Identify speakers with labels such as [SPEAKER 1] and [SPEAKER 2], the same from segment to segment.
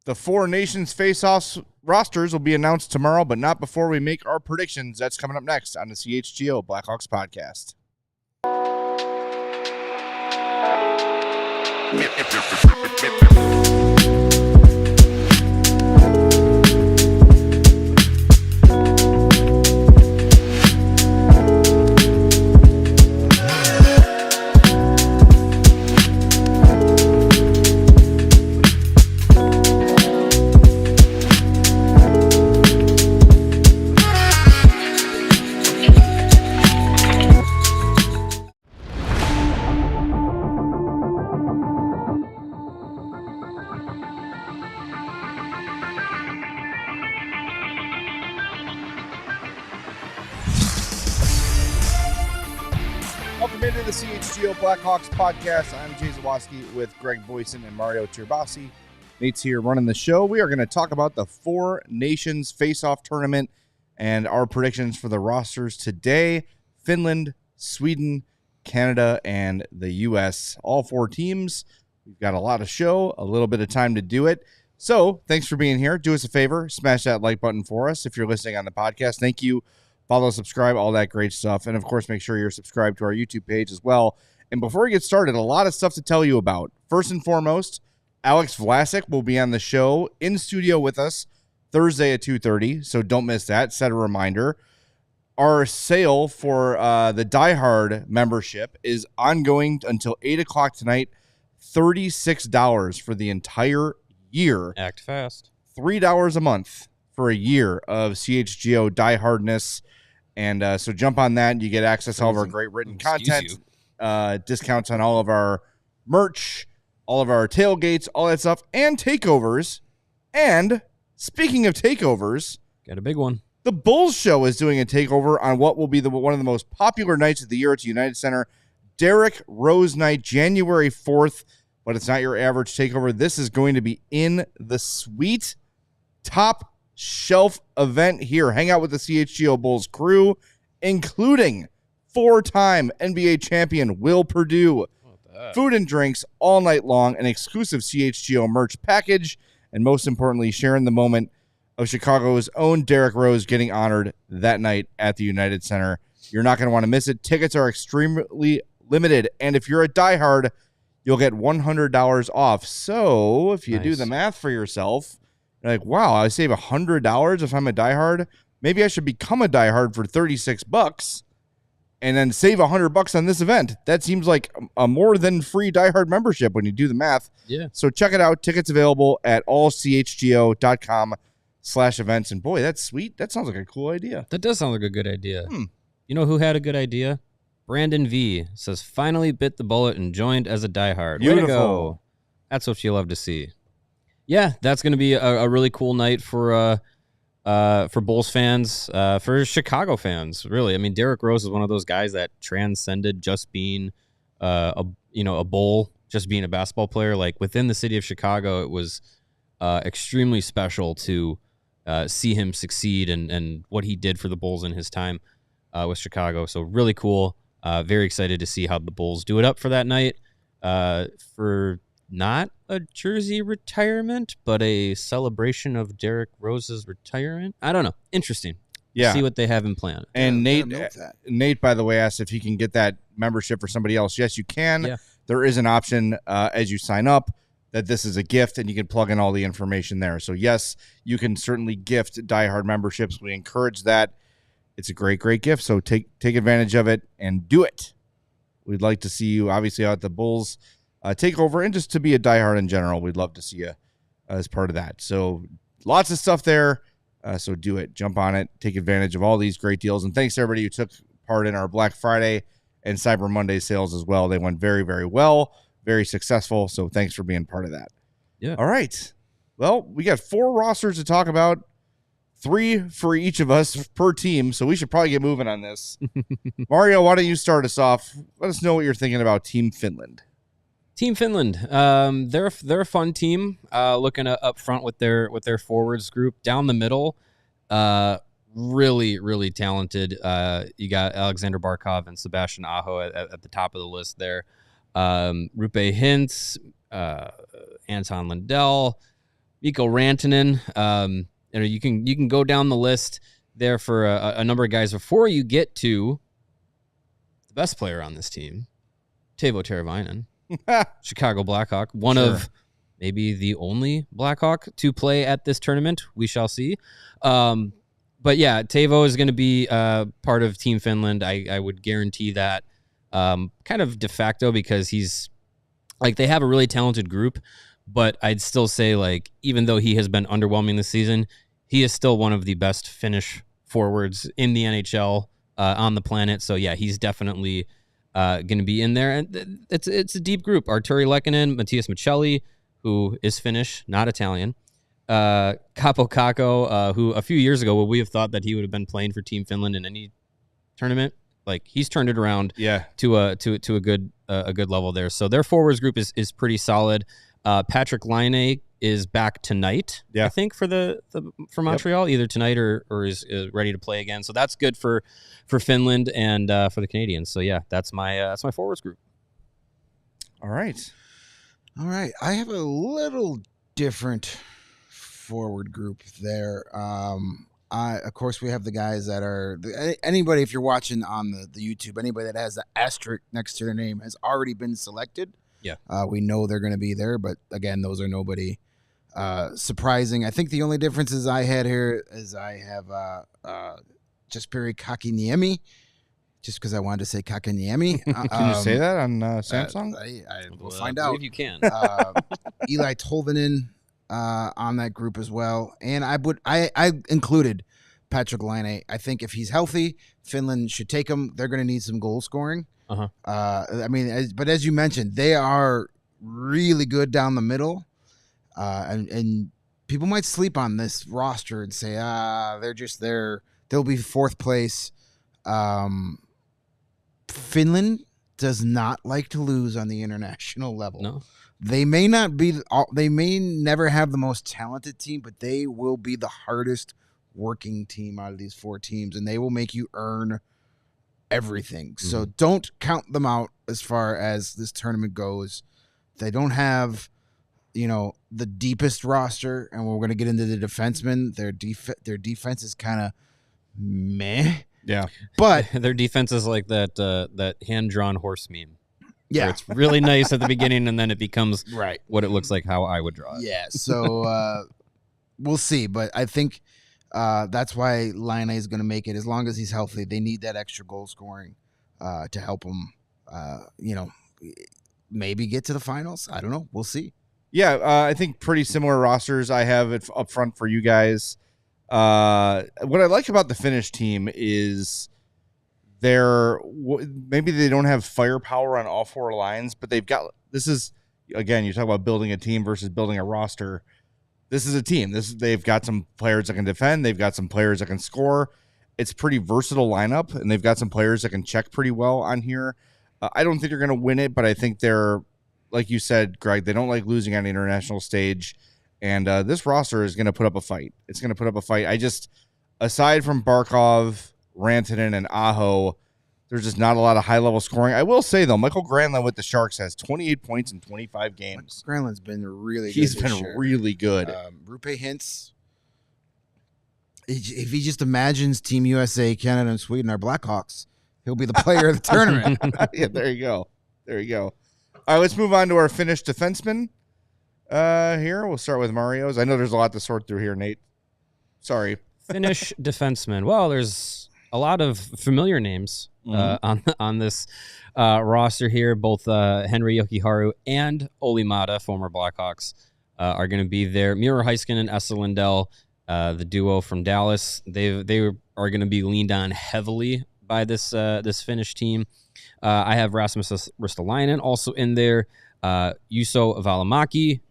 [SPEAKER 1] The four nations face-offs rosters will be announced tomorrow, but not before we make our predictions. That's coming up next on the CHGO Blackhawks podcast. Welcome into the CHGO Blackhawks podcast. I'm Jay Zawaski with Greg Boysen and Mario Tirabassi. Nate's here running the show. We are going to talk about the Four Nations Face-Off Tournament and our predictions for the rosters today. Finland, Sweden, Canada, and the U.S. All four teams. We've got a lot of show, a little bit of time to do it. So thanks for being here. Do us a favor. Smash that like button for us if you're listening on the podcast. Thank you. Follow, subscribe, all that great stuff. And, of course, make sure you're subscribed to our YouTube page as well. And before we get started, a lot of stuff to tell you about. First and foremost, Alex Vlasic will be on the show in studio with us Thursday at 2:30, so don't miss that. Set a reminder. Our sale for the Die Hard membership is ongoing until 8 o'clock tonight, $36 for the entire year.
[SPEAKER 2] Act fast.
[SPEAKER 1] $3 a month for a year of CHGO Die Hardness. And so jump on that. You get access to all of our great written content, discounts on all of our merch, all of our tailgates, all that stuff, and takeovers. And speaking of takeovers,
[SPEAKER 2] got a big one.
[SPEAKER 1] The Bulls Show is doing a takeover on what will be one of the most popular nights of the year at United Center, Derrick Rose Night, January 4th. But it's not your average takeover. This is going to be in the suite, top shelf event here. Hang out with the CHGO Bulls crew, including four-time NBA champion Will Perdue. Food and drinks all night long, an exclusive CHGO merch package, and most importantly, sharing the moment of Chicago's own Derrick Rose getting honored that night at the United Center. You're not going to want to miss it. Tickets are extremely limited, and if you're a diehard, you'll get $100 off. So if you do the math for yourself, you're like, wow, I save $100 if I'm a diehard. Maybe I should become a diehard for $36 and then save $100 on this event. That seems like a more than free diehard membership when you do the math.
[SPEAKER 2] Yeah.
[SPEAKER 1] So check it out. Tickets available at allchgo.com/events. And boy, that's sweet. That sounds like a cool idea.
[SPEAKER 2] That does sound like a good idea. You know who had a good idea? Brandon V says, finally bit the bullet and joined as a diehard.
[SPEAKER 1] Beautiful.
[SPEAKER 2] Way to go. That's what you love to see. Yeah, that's going to be a really cool night for Bulls fans, for Chicago fans, really. I mean, Derrick Rose is one of those guys that transcended just being a Bull, just being a basketball player. Like within the city of Chicago, it was extremely special to see him succeed and what he did for the Bulls in his time with Chicago. So really cool. Very excited to see how the Bulls do it up for that night. For not a jersey retirement, but a celebration of Derrick Rose's retirement. I don't know. Interesting.
[SPEAKER 1] Yeah.
[SPEAKER 2] See what they have in plan.
[SPEAKER 1] And Nate, by the way, asked if he can get that membership for somebody else. Yes, you can. Yeah. There is an option as you sign up that this is a gift, and you can plug in all the information there. So, yes, you can certainly gift diehard memberships. We encourage that. It's a great, great gift. So take advantage of it and do it. We'd like to see you, obviously, out at the Bulls take over, and just to be a diehard in general. We'd love to see you as part of that. So lots of stuff there. So do it. Jump on it. Take advantage of all these great deals. And thanks to everybody who took part in our Black Friday and Cyber Monday sales as well. They went very, very well, very successful. So thanks for being part of that.
[SPEAKER 2] Yeah.
[SPEAKER 1] All right. Well, we got four rosters to talk about. 3 for each of us per team, so we should probably get moving on this. Mario, why don't you start us off? Let us know what you're thinking about Team Finland.
[SPEAKER 2] Team Finland, they're a fun team. Looking up front with their forwards group, down the middle, really, really talented. You got Alexander Barkov and Sebastian Aho at the top of the list there. Rupe Hintz, Anton Lindell. Mikko Rantanen. You can go down the list there for a number of guys before you get to the best player on this team, Teuvo Teravainen, Chicago Blackhawk, one of maybe the only Blackhawk to play at this tournament. We shall see. But yeah, Teuvo is going to be part of Team Finland. I would guarantee that, kind of de facto, because he's like, they have a really talented group, but I'd still say, like, even though he has been underwhelming this season, he is still one of the best Finnish forwards in the NHL on the planet. So yeah, he's definitely going to be in there. And it's a deep group. Arturi Lehkonen, Matthias Michelli, who is Finnish, not Italian. Capo Kakko, who a few years ago, would we have thought that he would have been playing for Team Finland in any tournament? Like, he's turned it around to a good level there. So their forwards group is pretty solid. Patrick Laine is back tonight, I think, for Montreal, either tonight or is ready to play again. So that's good for Finland and for the Canadians. So yeah, that's my forwards group.
[SPEAKER 3] All right. I have a little different forward group there. Of course, we have the guys that are anybody. If you're watching on the YouTube, anybody that has the asterisk next to their name has already been selected.
[SPEAKER 2] Yeah, we
[SPEAKER 3] know they're going to be there, but again, those are nobody surprising. I think the only differences I had here is I have Jesperi Kakiniemi, just because I wanted to say Kakiniemi.
[SPEAKER 1] Can you say that on Samsung?
[SPEAKER 3] I will find out.
[SPEAKER 2] If you can.
[SPEAKER 3] Eli Tolvanen on that group as well, and I included Patrick Laine. I think if he's healthy, Finland should take him. They're going to need some goal scoring. I mean, but as you mentioned, they are really good down the middle, and people might sleep on this roster and say, they're just there. They'll be fourth place. Finland does not like to lose on the international level.
[SPEAKER 2] No.
[SPEAKER 3] They may not be. They may never have the most talented team, but they will be the hardest working team out of these four teams, and they will make you earn everything. Mm-hmm. So don't count them out as far as this tournament goes. They don't have, the deepest roster, and we're going to get into the defensemen. Their defense is kind of meh.
[SPEAKER 1] Yeah,
[SPEAKER 3] but
[SPEAKER 2] their defense is like that hand-drawn horse meme.
[SPEAKER 3] Yeah,
[SPEAKER 2] it's really nice at the beginning, and then it becomes
[SPEAKER 3] right
[SPEAKER 2] what it looks like how I would draw it.
[SPEAKER 3] Yeah, so we'll see. But I think that's why Laine is going to make it. As long as he's healthy, they need that extra goal scoring to help him, maybe get to the finals. I don't know. We'll see.
[SPEAKER 1] Yeah, I think pretty similar rosters I have it up front for you guys. What I like about the Finnish team is maybe they don't have firepower on all four lines, but they've got, this is, again, you talk about building a team versus building a roster. This is a team. They've got some players that can defend. They've got some players that can score. It's pretty versatile lineup, and they've got some players that can check pretty well on here. I don't think they're going to win it, but I think they're, like you said, Greg, they don't like losing on the international stage. And this roster is going to put up a fight. It's going to put up a fight. Aside from Barkov, Rantanen, and Aho, there's just not a lot of high-level scoring. I will say, though, Michael Granlund with the Sharks has 28 points in 25 games.
[SPEAKER 3] Granlund's been really good.
[SPEAKER 1] He's been really good.
[SPEAKER 3] Rupe Hintz, if he just imagines Team USA, Canada, and Sweden are Blackhawks, he'll be the player of the tournament.
[SPEAKER 1] Yeah, there you go. All right, let's move on to our Finnish defensemen. Here, we'll start with Mario's. I know there's a lot to sort through here, Nate. Sorry.
[SPEAKER 2] Finnish defenseman. Well, there's a lot of familiar names on this roster here. Both Henri Jokiharju and Olli Maatta, former Blackhawks, are going to be there. Miro Heiskanen and Esa Lindell, the duo from Dallas, they are going to be leaned on heavily by this Finnish team. I have Rasmus Ristolainen also in there. Juuso Välimäki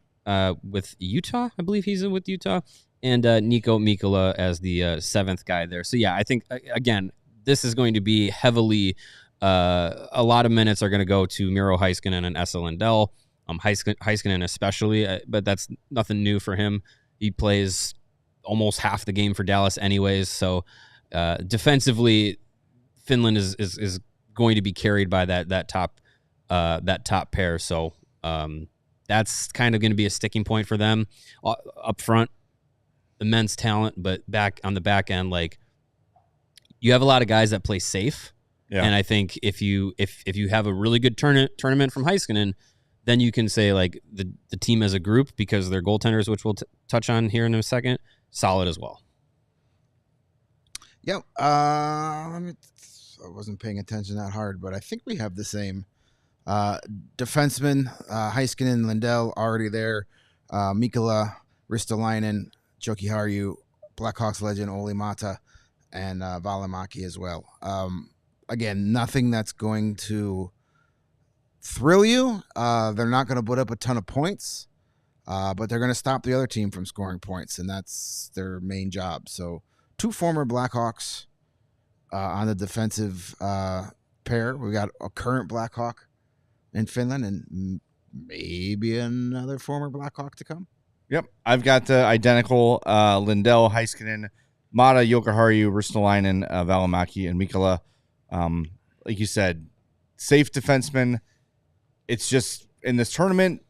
[SPEAKER 2] with Utah, I believe he's with Utah, and Nico Mikkola as the seventh guy there. So yeah, I think again this is going to be heavily. A lot of minutes are going to go to Miro Heiskanen and Esa Lindell. Heiskanen especially, but that's nothing new for him. He plays almost half the game for Dallas anyways. So defensively, Finland is going to be carried by that top pair. So That's kind of going to be a sticking point for them up front. Immense talent, but back on the back end, like you have a lot of guys that play safe. Yeah. And I think if you have a really good tournament from Heiskanen, then you can say like the team as a group, because their goaltenders, which we'll touch on here in a second, solid as well.
[SPEAKER 3] Yep. I wasn't paying attention that hard, but I think we have the same defensemen. Heiskanen, Lindell already there. Mikkola, Ristolainen, Jokiharju, Blackhawks legend Olli Mata, and Valimaki as well. Again, nothing that's going to thrill you. They're not going to put up a ton of points, but they're going to stop the other team from scoring points, and that's their main job. So 2 former Blackhawks on the defensive pair. We got a current Blackhawk in Finland and maybe another former Blackhawk to come.
[SPEAKER 1] Yep. I've got the identical Lindell, Heiskanen, Mata, Jokiharju, Ristolainen, Valimaki, and Mikkola. Like you said, safe defenseman. It's just in this tournament,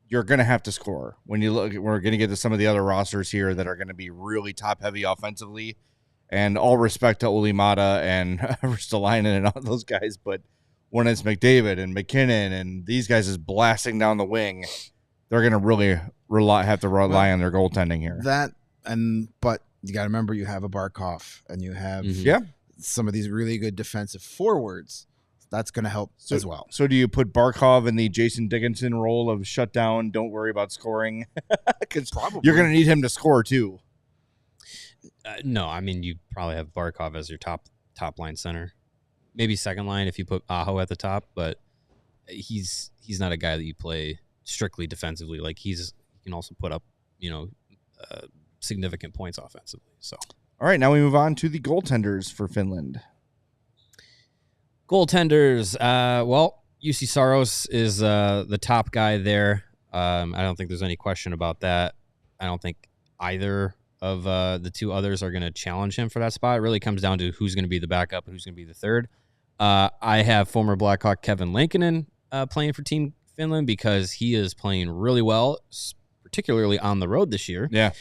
[SPEAKER 1] you're going to have to score. When you look, we're going to get to some of the other rosters here that are going to be really top heavy offensively. And all respect to Olli Mata and Ristolainen and all those guys, but when it's McDavid and McKinnon and these guys is blasting down the wing, they're going to really have to rely on their goaltending here.
[SPEAKER 3] But you got to remember, you have a Barkov and you have some of these really good defensive forwards. That's going to help as well.
[SPEAKER 1] So do you put Barkov in the Jason Dickinson role of shut down, don't worry about scoring? Because you're going to need him to score too.
[SPEAKER 2] No, I mean, you probably have Barkov as your top line center. Maybe second line if you put Aho at the top, but he's not a guy that you play strictly defensively. Like he can also put up, significant points offensively. So,
[SPEAKER 1] all right, now we move on to the goaltenders for Finland.
[SPEAKER 2] Goaltenders, UC Saros is the top guy there. I don't think there's any question about that. I don't think either of the 2 others are going to challenge him for that spot. It really comes down to who's going to be the backup and who's going to be the third. I have former Blackhawk Kevin Lankinen playing for Team Finland because he is playing really well, particularly on the road this year.
[SPEAKER 1] Yeah.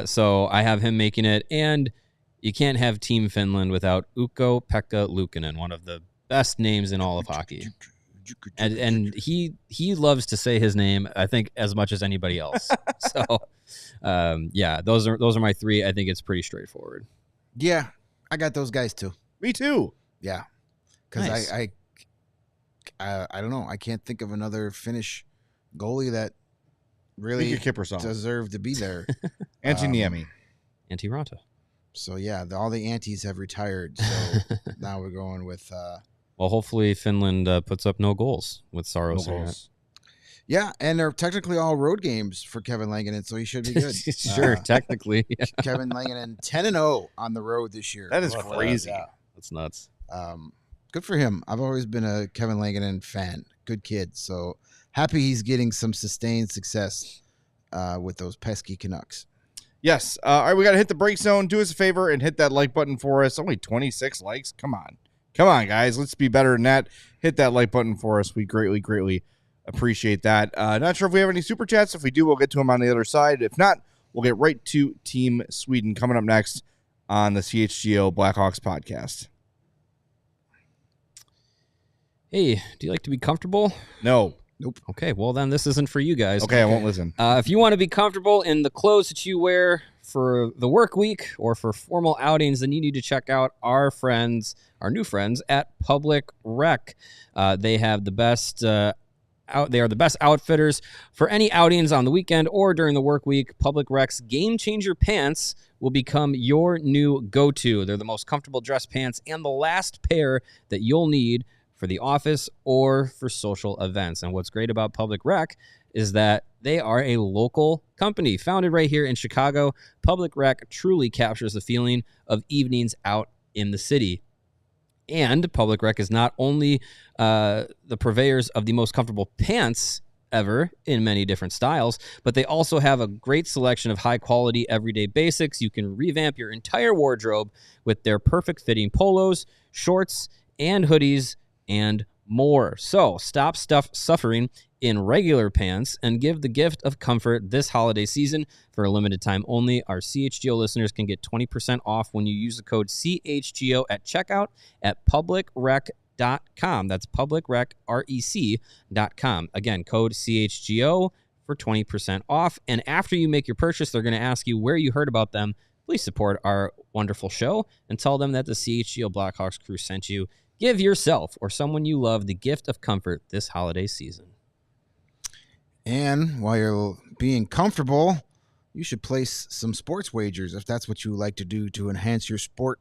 [SPEAKER 2] So I have him making it, and you can't have Team Finland without Ukko-Pekka Luukkonen, one of the best names in all of hockey. And he loves to say his name, I think, as much as anybody else. So, those are my 3. I think it's pretty straightforward.
[SPEAKER 3] Yeah, I got those guys too.
[SPEAKER 1] Me too.
[SPEAKER 3] Yeah, because
[SPEAKER 2] nice.
[SPEAKER 3] I don't know. I can't think of another Finnish goalie that really deserved to be there.
[SPEAKER 1] Antti Niemi.
[SPEAKER 2] Antti Ranta.
[SPEAKER 3] So, yeah, all the Antis have retired. So now we're going with...
[SPEAKER 2] well, hopefully Finland puts up no goals with Saros.
[SPEAKER 1] No goals.
[SPEAKER 3] Yeah, and they're technically all road games for Kevin Lankinen, so he should be good.
[SPEAKER 2] Sure, technically. Yeah.
[SPEAKER 3] Kevin Lankinen 10-0 on the road this year.
[SPEAKER 1] That is crazy.
[SPEAKER 3] Yeah.
[SPEAKER 2] That's nuts.
[SPEAKER 3] Good for him. I've always been a Kevin Lankinen fan. Good kid. So happy he's getting some sustained success with those pesky Canucks.
[SPEAKER 1] Yes. All right, we got to hit the break zone. Do us a favor and hit that like button for us. Only 26 likes. Come on, guys. Let's be better than that. Hit that like button for us. We greatly appreciate that. Not sure if we have any super chats. If we do, we'll get to them on the other side. If not, we'll get right to Team Sweden coming up next on the CHGO Blackhawks podcast.
[SPEAKER 2] Hey, do you like to be comfortable?
[SPEAKER 1] No.
[SPEAKER 3] Nope.
[SPEAKER 2] Okay, well then this isn't for you guys.
[SPEAKER 1] Okay, I won't listen.
[SPEAKER 2] If you want to be comfortable in the clothes that you wear for the work week or for formal outings, then you need to check out our new friends at Public Rec. They have the best they are the best outfitters for any outings on the weekend or during the work week. Public Rec's Game Changer pants will become your new go-to. They're the most comfortable dress pants and the last pair that you'll need for the office or for social events. And what's great about Public Rec is that they are a local company founded right here in Chicago. Public Rec truly captures the feeling of evenings out in the city. And Public Rec is not only the purveyors of the most comfortable pants ever in many different styles, but they also have a great selection of high-quality everyday basics. You can revamp your entire wardrobe with their perfect-fitting polos, shorts, and hoodies, and more. So stop suffering in regular pants and give the gift of comfort this holiday season. For a limited time only, our CHGO listeners can get 20% off when you use the code CHGO at checkout at publicrec.com. That's publicrec.com. Again, code CHGO for 20% off. And after you make your purchase, they're going to ask you where you heard about them. Please support our wonderful show and tell them that the CHGO Blackhawks crew sent you. Give yourself or someone you love the gift of comfort this holiday season.
[SPEAKER 3] And while you're being comfortable, you should place some sports wagers if that's what you like to do to enhance your sport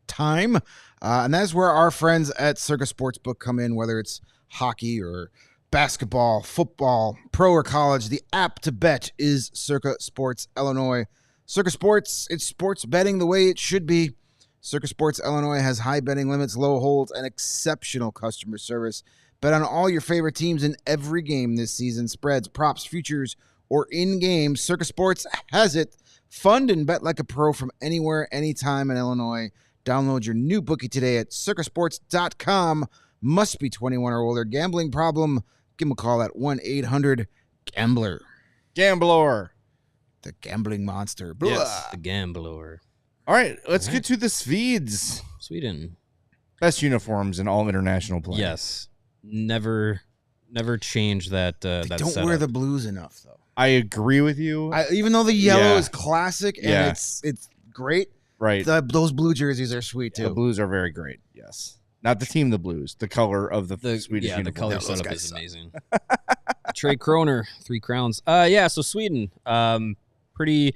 [SPEAKER 3] time. And that's where our friends at Circa Sportsbook come in, whether it's hockey or basketball, football, pro or college. The app to bet is Circa Sports Illinois. Circa Sports, it's sports betting the way it should be. Circa Sports Illinois has high betting limits, low holds, and exceptional customer service. Bet on all your favorite teams in every game this season. Spreads, props, futures, or in-game. Circa Sports has it. Fund and bet like a pro from anywhere, anytime in Illinois. Download your new bookie today at circasports.com. Must be 21 or older. Gambling problem? Give them a call at 1-800-GAMBLER.
[SPEAKER 1] Gambler.
[SPEAKER 3] The gambling monster.
[SPEAKER 2] Yes, the gambler.
[SPEAKER 1] All right, let's get to the Swedes.
[SPEAKER 2] Sweden.
[SPEAKER 1] Best uniforms in all international play.
[SPEAKER 2] Yes. Never change that.
[SPEAKER 3] They
[SPEAKER 2] that
[SPEAKER 3] don't
[SPEAKER 2] setup.
[SPEAKER 3] wear the blues enough, though.
[SPEAKER 1] I agree with you.
[SPEAKER 3] Even though the yellow
[SPEAKER 1] Yeah.
[SPEAKER 3] is classic and
[SPEAKER 1] Yeah.
[SPEAKER 3] it's great,
[SPEAKER 1] Right.
[SPEAKER 3] those blue jerseys are sweet, too.
[SPEAKER 1] The Blues are very great, yes. Not the team, the Blues. The color of the Swedish uniform.
[SPEAKER 2] the color
[SPEAKER 3] Those
[SPEAKER 2] setup
[SPEAKER 3] guys
[SPEAKER 2] is
[SPEAKER 3] suck.
[SPEAKER 2] amazing. Trey Kroner, 3 crowns. So Sweden, pretty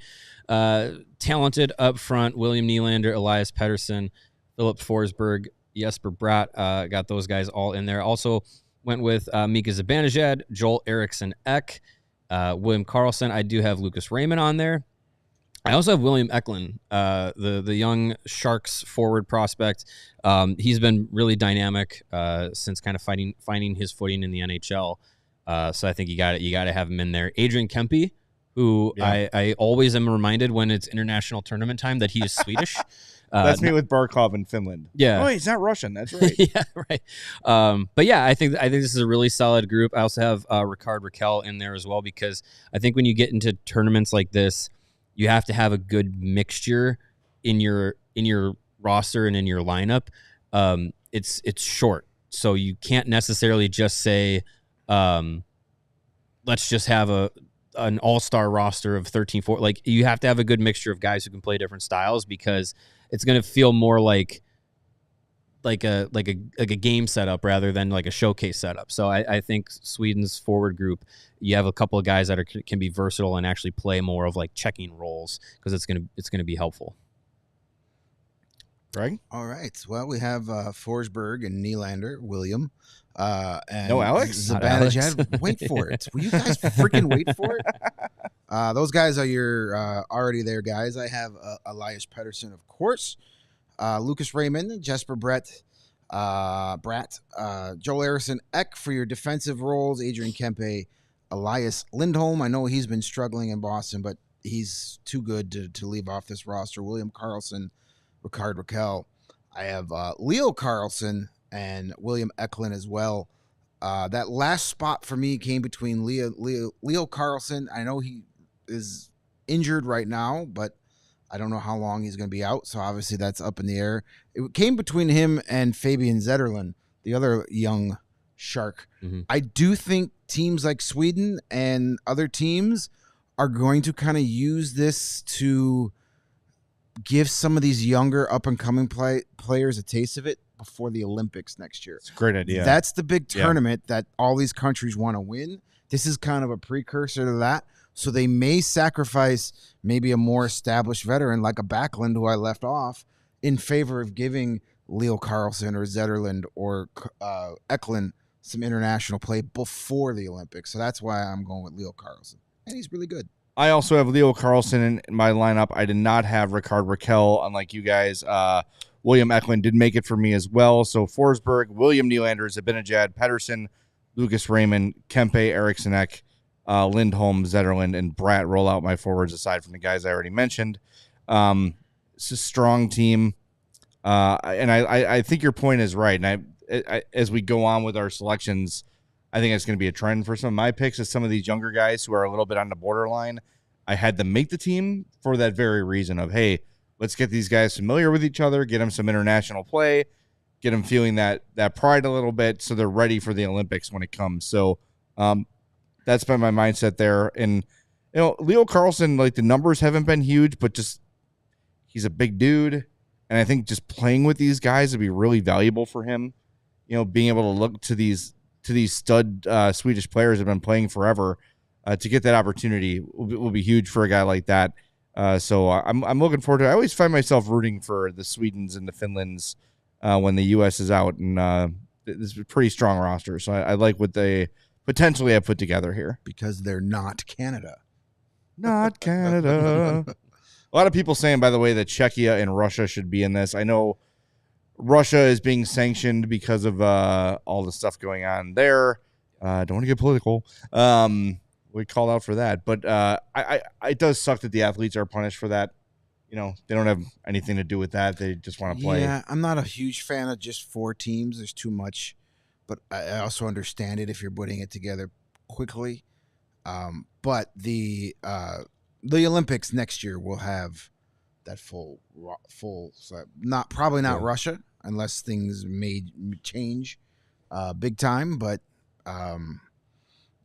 [SPEAKER 2] talented up front. William Nylander, Elias Pettersson, Philip Forsberg, Jesper Bratt, got those guys all in there. Also went with Mika Zibanejad, Joel Eriksson Ek, William Karlsson. I do have Lucas Raymond on there. I also have William Eklund, the young Sharks forward prospect. He's been really dynamic since kind of finding his footing in the NHL. So I think you got to have him in there. Adrian Kempe, who I always am reminded when it's international tournament time that he is Swedish.
[SPEAKER 1] That's me with Barkov in Finland.
[SPEAKER 2] Yeah.
[SPEAKER 1] Oh, he's not Russian. That's right.
[SPEAKER 2] Yeah, right. But yeah, I think this is a really solid group. I also have Ricard Raquel in there as well, because I think when you get into tournaments like this, you have to have a good mixture in your roster and in your lineup. It's short, so you can't necessarily just say, let's just have an all-star roster of 13-4. Like, you have to have a good mixture of guys who can play different styles, because it's going to feel more like a game setup rather than like a showcase setup. So I think Sweden's forward group, you have a couple of guys that can be versatile and actually play more of like checking roles, because it's gonna be helpful.
[SPEAKER 1] Greg?
[SPEAKER 3] All right. Well, we have Forsberg and Nylander, William. And
[SPEAKER 1] No Alex?
[SPEAKER 2] Not Alex.
[SPEAKER 3] Zibanejad. Wait for it. Will you guys freaking wait for it? Those guys are your already there guys. I have Elias Pettersson, of course. Lucas Raymond, Jesper Bratt, Joel Eriksson Ek for your defensive roles. Adrian Kempe, Elias Lindholm. I know he's been struggling in Boston, but he's too good to leave off this roster. William Karlsson, Ricard Raquel. I have Leo Carlson and William Eklund as well. That last spot for me came between Leo Carlson. I know he is injured right now, but I don't know how long he's going to be out, so obviously that's up in the air. It came between him and Fabian Zetterlund, the other young Shark.
[SPEAKER 2] Mm-hmm.
[SPEAKER 3] I do think teams like Sweden and other teams are going to kind of use this to give some of these younger up-and-coming players a taste of it before the Olympics next year.
[SPEAKER 1] It's a great idea.
[SPEAKER 3] That's the big tournament that all these countries want to win. This is kind of a precursor to that. So they may sacrifice maybe a more established veteran like a Backlund, who I left off, in favor of giving Leo Carlsson or Zetterlund or Eklund some international play before the Olympics. So that's why I'm going with Leo Carlsson. And he's really good.
[SPEAKER 1] I also have Leo Carlsson in my lineup. I did not have Ricard Raquel, unlike you guys. William Eklund did make it for me as well. So Forsberg, William Nylander, Zibanejad, Pettersson, Lucas Raymond, Kempe, Eriksson Ek, Lindholm, Zetterlund, and Bratt roll out my forwards aside from the guys I already mentioned. It's a strong team. And I think your point is right. And I as we go on with our selections, I think it's going to be a trend for some of my picks. Is some of these younger guys who are a little bit on the borderline. I had them make the team for that very reason of, hey, let's get these guys familiar with each other, get them some international play, get them feeling that pride a little bit so they're ready for the Olympics when it comes. So that's been my mindset there. And, Leo Carlsson, like the numbers haven't been huge, but just he's a big dude. And I think just playing with these guys would be really valuable for him. Being able to look to these stud Swedish players that have been playing forever to get that opportunity will be huge for a guy like that. So I'm looking forward to it. I always find myself rooting for the Swedens and the Finlands when the U.S. is out, and this is a pretty strong roster. So I like what they potentially have put together here.
[SPEAKER 3] Because they're not Canada.
[SPEAKER 1] Not Canada. A lot of people saying, by the way, that Czechia and Russia should be in this. I know Russia is being sanctioned because of all the stuff going on there. Don't want to get political. We called out for that. But it does suck that the athletes are punished for that. They don't have anything to do with that. They just want to play.
[SPEAKER 3] Yeah, I'm not a huge fan of just 4 teams. There's too much. But I also understand it if you're putting it together quickly. But the Olympics next year will have that full. So probably not Russia unless things may change big time. But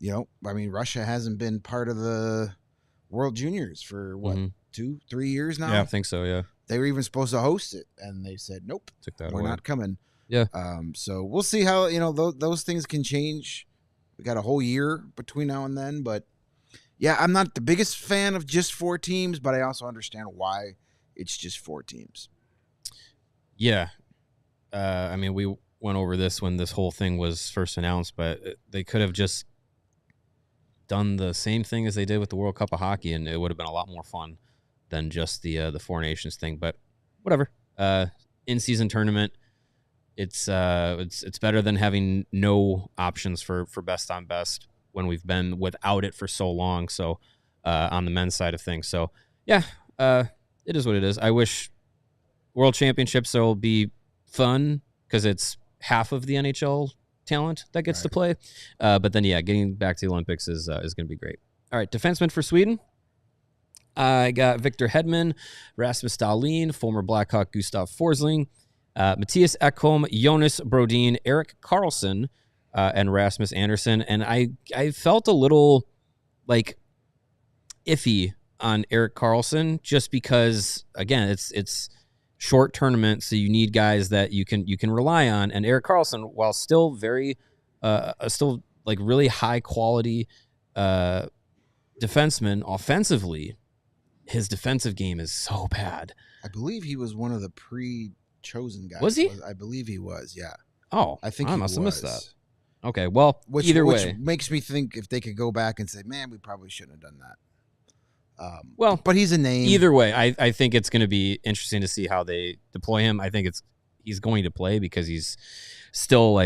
[SPEAKER 3] Russia hasn't been part of the World Juniors for what 2-3 years now.
[SPEAKER 2] Yeah, I think so. Yeah,
[SPEAKER 3] they were even supposed to host it, and they said nope, we're not coming.
[SPEAKER 2] Yeah.
[SPEAKER 3] So we'll see how those things can change. We got a whole year between now and then, but yeah, I'm not the biggest fan of just 4 teams, but I also understand why it's just 4 teams.
[SPEAKER 2] Yeah. We went over this when this whole thing was first announced, but they could have just done the same thing as they did with the World Cup of Hockey, and it would have been a lot more fun than just the 4 nations thing. But whatever. In-season tournament. It's better than having no options for best on best when we've been without it for so long. So on the men's side of things. So yeah, it is what it is. I wish World Championships will be fun because it's half of the NHL talent that gets to play. But then getting back to the Olympics is going to be great. All right, defenseman for Sweden. I got Victor Hedman, Rasmus Dahlin, former Blackhawk Gustav Forsling, Matthias Ekholm, Jonas Brodin, Erik Karlsson, and Rasmus Andersson. And I felt a little iffy on Erik Karlsson just because, again, it's short tournament, so you need guys that you can rely on. And Erik Karlsson, while still very really high quality defenseman offensively, his defensive game is so bad.
[SPEAKER 3] I believe he was one of the pre-chosen guys.
[SPEAKER 2] Was he?
[SPEAKER 3] I believe he was, yeah.
[SPEAKER 2] Oh,
[SPEAKER 3] I think
[SPEAKER 2] I
[SPEAKER 3] he
[SPEAKER 2] must have missed
[SPEAKER 3] was.
[SPEAKER 2] that. Okay, well,
[SPEAKER 3] which makes me think if they could go back and say, man, we probably shouldn't have done that. But he's a name.
[SPEAKER 2] Either way, I think it's going to be interesting to see how they deploy him. I think he's going to play because he's still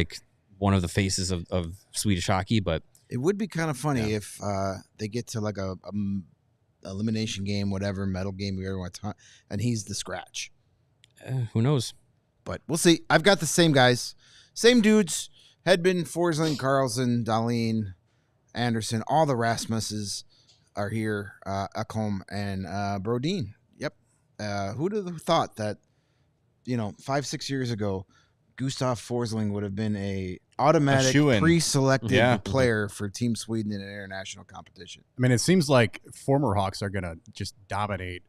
[SPEAKER 2] one of the faces of Swedish hockey. But
[SPEAKER 3] it would be kind of funny if they get to a elimination game, whatever, medal game, whatever you want to, and he's the scratch.
[SPEAKER 2] Who knows?
[SPEAKER 3] But we'll see. I've got the same guys, same dudes: Hedman, Forsling, Karlsson, Dahlin, Andersson. All the Rasmuses are here. Ekholm and Brodin. Yep. Who'd have thought that? 5-6 years ago, Gustav Forsling would have been a automatic pre-selected player for Team Sweden in an international competition.
[SPEAKER 4] I mean, it seems like former Hawks are going to just dominate.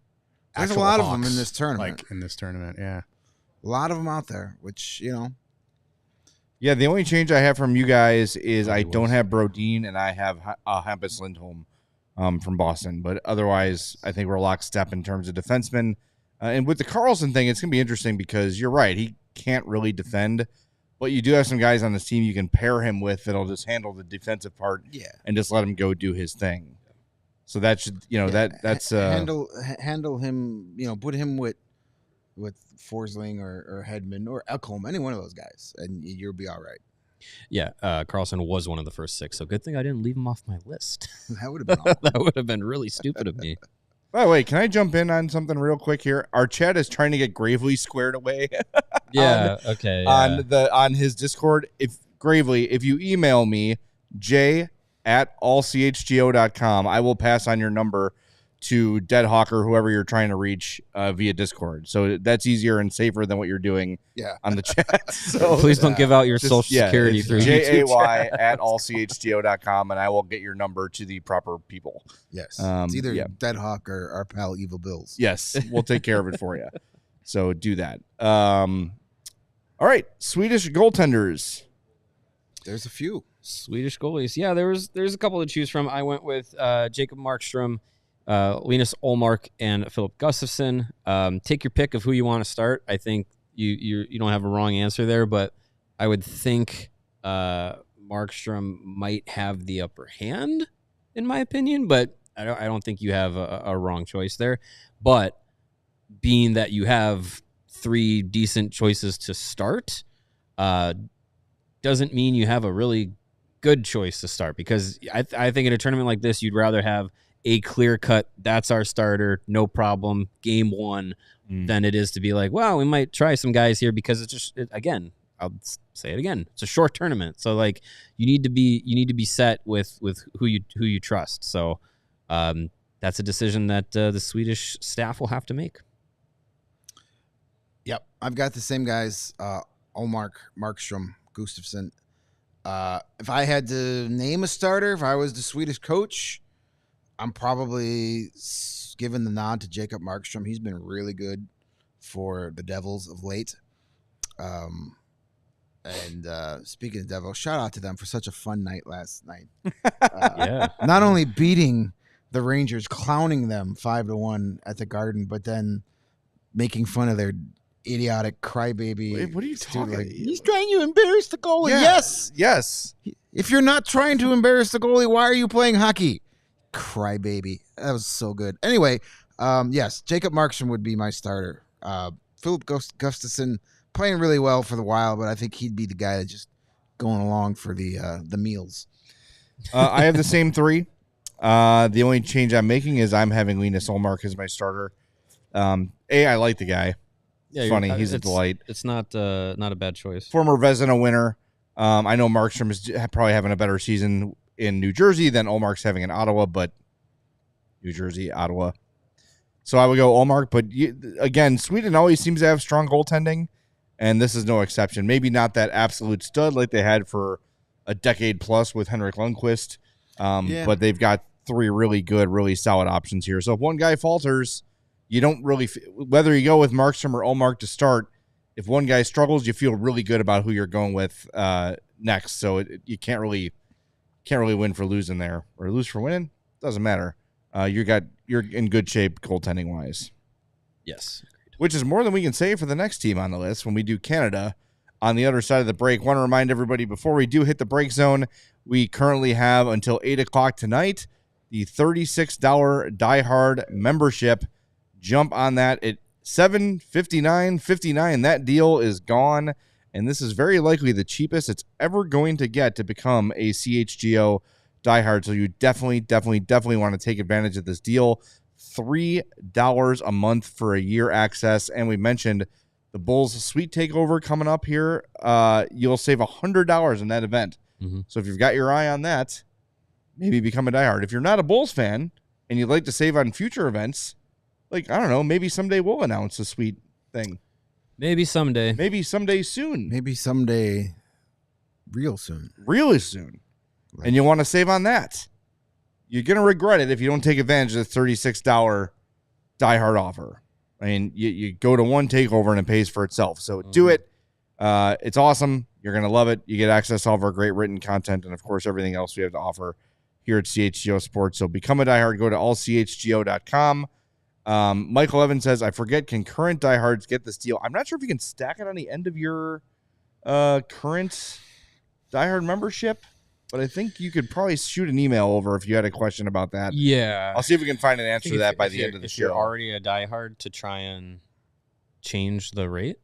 [SPEAKER 3] There's a lot of them in this tournament.
[SPEAKER 4] Yeah.
[SPEAKER 3] A lot of them out there, which,
[SPEAKER 1] Yeah, the only change I have from you guys is I don't have Brodin and I have Hampus Lindholm from Boston. But otherwise, I think we're lockstep in terms of defensemen. And with the Karlsson thing, it's going to be interesting because you're right. He can't really defend. But you do have some guys on this team you can pair him with that'll just handle the defensive part and just let him go do his thing. So that should, that's
[SPEAKER 3] handle him, put him with Forsling or Hedman or Ekholm, any one of those guys, and you'll be all right.
[SPEAKER 2] Yeah, Karlsson was one of the first 6, so good thing I didn't leave him off my list.
[SPEAKER 3] That would have been awful.
[SPEAKER 2] That would have been really stupid of me.
[SPEAKER 1] By the way, can I jump in on something real quick here? Our chat is trying to get Gravely squared away.
[SPEAKER 2] Okay. Yeah.
[SPEAKER 1] On his Discord. If you email me, j@allchgo.com. I will pass on your number to Dead Hawk or whoever you're trying to reach via Discord. So that's easier and safer than what you're doing on the chat. So
[SPEAKER 2] please don't give out your social security through YouTube chat.
[SPEAKER 1] JAY@allchgo.com, and I will get your number to the proper people.
[SPEAKER 3] Yes. It's either Dead Hawk or our pal Evil Bills.
[SPEAKER 1] Yes, we'll take care of it for you. So do that. All right, Swedish goaltenders.
[SPEAKER 3] There's a few.
[SPEAKER 2] Swedish goalies. Yeah, there's a couple to choose from. I went with Jacob Markstrom, Linus Ullmark, and Philip Gustafsson. Take your pick of who you want to start. I think you don't have a wrong answer there, but I would think Markstrom might have the upper hand, in my opinion. But I don't think you have a wrong choice there. But being that you have 3 decent choices to start, doesn't mean you have a really good choice to start, because I think in a tournament like this, you'd rather have a clear cut, that's our starter, no problem, game 1, than it is to be like, well, we might try some guys here, because it's just, again, I'll say it again, it's a short tournament. So like you need to be set with who you trust. So that's a decision that the Swedish staff will have to make.
[SPEAKER 3] Yep. I've got the same guys, Ullmark, Markstrom, Gustafsson. If I had to name a starter, if I was the Swedish coach, I'm probably giving the nod to Jacob Markstrom. He's been really good for the Devils of late. And speaking of Devils, shout out to them for such a fun night last night. Not only beating the Rangers, clowning them 5-1 at the Garden, but then making fun of their idiotic crybaby.
[SPEAKER 1] Wait, what are you talking about?
[SPEAKER 3] He's trying to embarrass the goalie. Yes. If you're not trying to embarrass the goalie, why are you playing hockey? Crybaby. That was so good. Anyway, yes, Jacob Markstrom would be my starter. Philip Gustafsson playing really well for the Wild, but I think he'd be the guy that's just going along for the meals.
[SPEAKER 1] I have the same 3. The only change I'm making is I'm having Linus Ullmark as my starter. I like the guy.
[SPEAKER 2] Yeah,
[SPEAKER 1] funny. He's a delight.
[SPEAKER 2] It's not a bad choice.
[SPEAKER 1] Former Vezina winner. I know Markstrom is probably having a better season in New Jersey than Ullmark's having in Ottawa, but New Jersey, Ottawa. So I would go Ullmark. But again, Sweden always seems to have strong goaltending, and this is no exception. Maybe not that absolute stud like they had for a decade plus with Henrik Lundqvist, but they've got 3 really good, really solid options here. So if one guy falters, you don't really, whether you go with Markstrom or Ullmark to start, if one guy struggles, you feel really good about who you're going with next. So you can't really win for losing there, or lose for winning. Doesn't matter. You're in good shape goaltending wise.
[SPEAKER 2] Yes,
[SPEAKER 1] which is more than we can say for the next team on the list when we do Canada on the other side of the break. Want to remind everybody before we do hit the break zone, we currently have until 8:00 tonight the $36 Die Hard membership. Jump on that at $759.59. That deal is gone, and this is very likely the cheapest it's ever going to get to become a CHGO diehard. So you definitely want to take advantage of this deal. $3 a month for a year access, and we mentioned the Bulls Sweet Takeover coming up here. You'll save $100 in that event.
[SPEAKER 2] Mm-hmm.
[SPEAKER 1] So if you've got your eye on that, maybe become a diehard. If you're not a Bulls fan and you'd like to save on future events, like, I don't know, maybe someday we'll announce a sweet thing.
[SPEAKER 2] Maybe someday.
[SPEAKER 1] Maybe someday soon.
[SPEAKER 3] Maybe someday real soon.
[SPEAKER 1] Really soon. And you want to save on that. You're going to regret it if you don't take advantage of the $36 diehard offer. I mean, you go to one takeover and it pays for itself. So do it. It's awesome. You're going to love it. You get access to all of our great written content and, of course, everything else we have to offer here at CHGO Sports. So become a diehard. Go to allchgo.com. Michael Evans says, I forget, can current diehards get this deal? I'm not sure if you can stack it on the end of your current diehard membership, but I think you could probably shoot an email over if you had a question about that.
[SPEAKER 2] Yeah.
[SPEAKER 1] I'll see if we can find an answer to that by the end of the show.
[SPEAKER 2] If you're already a diehard, to try and change the rate?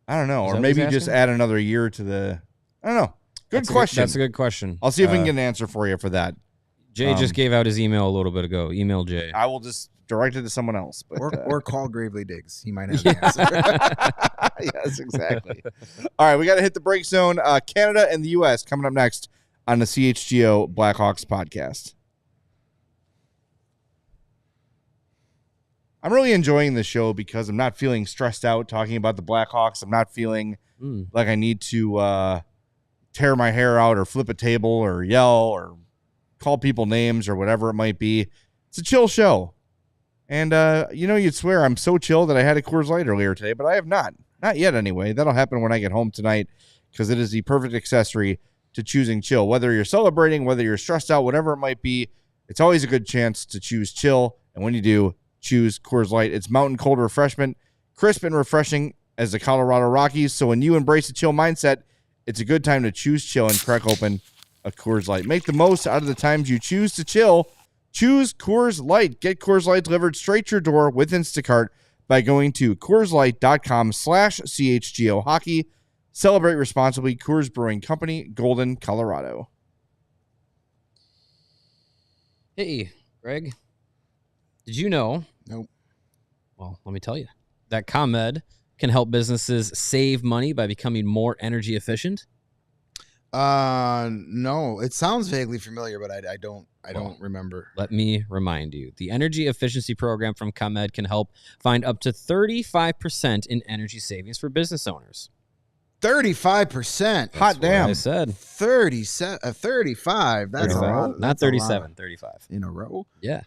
[SPEAKER 1] I don't know. Or maybe just add another year to the... I don't know. Good question.
[SPEAKER 2] That's a good question.
[SPEAKER 1] I'll see if we can get an answer for you for that.
[SPEAKER 2] Jay just gave out his email a little bit ago. Email Jay.
[SPEAKER 1] I will just direct it to someone else. But,
[SPEAKER 3] or call Gravely Diggs. He might have the answer.
[SPEAKER 1] Yes, exactly. All right, we got to hit the break zone. Canada and the U.S. coming up next on the CHGO Blackhawks podcast. I'm really enjoying the show because I'm not feeling stressed out talking about the Blackhawks. I'm not feeling like I need to tear my hair out or flip a table or yell or call people names or whatever it might be. It's a chill show. And, you'd swear I'm so chill that I had a Coors Light earlier today, but I have not. Not yet, anyway. That'll happen when I get home tonight because it is the perfect accessory to choosing chill. Whether you're celebrating, whether you're stressed out, whatever it might be, it's always a good chance to choose chill. And when you do, choose Coors Light. It's mountain cold refreshment, crisp and refreshing as the Colorado Rockies. So when you embrace a chill mindset, it's a good time to choose chill and crack open a Coors Light. Make the most out of the times you choose to chill. Choose Coors Light. Get Coors Light delivered straight to your door with Instacart by going to CoorsLight.com/CHGO hockey. Celebrate responsibly. Coors Brewing Company, Golden, Colorado.
[SPEAKER 2] Hey, Greg. Did you know?
[SPEAKER 3] Nope.
[SPEAKER 2] Well, let me tell you that ComEd can help businesses save money by becoming more energy efficient.
[SPEAKER 3] No, it sounds vaguely familiar, but I don't remember.
[SPEAKER 2] Let me remind you. The energy efficiency program from ComEd can help find up to 35% in energy savings for business owners.
[SPEAKER 3] 35%.
[SPEAKER 1] Hot damn.
[SPEAKER 2] I said
[SPEAKER 3] 35. That's a lot.
[SPEAKER 2] Not 37, 35
[SPEAKER 3] in a row.
[SPEAKER 2] Yeah.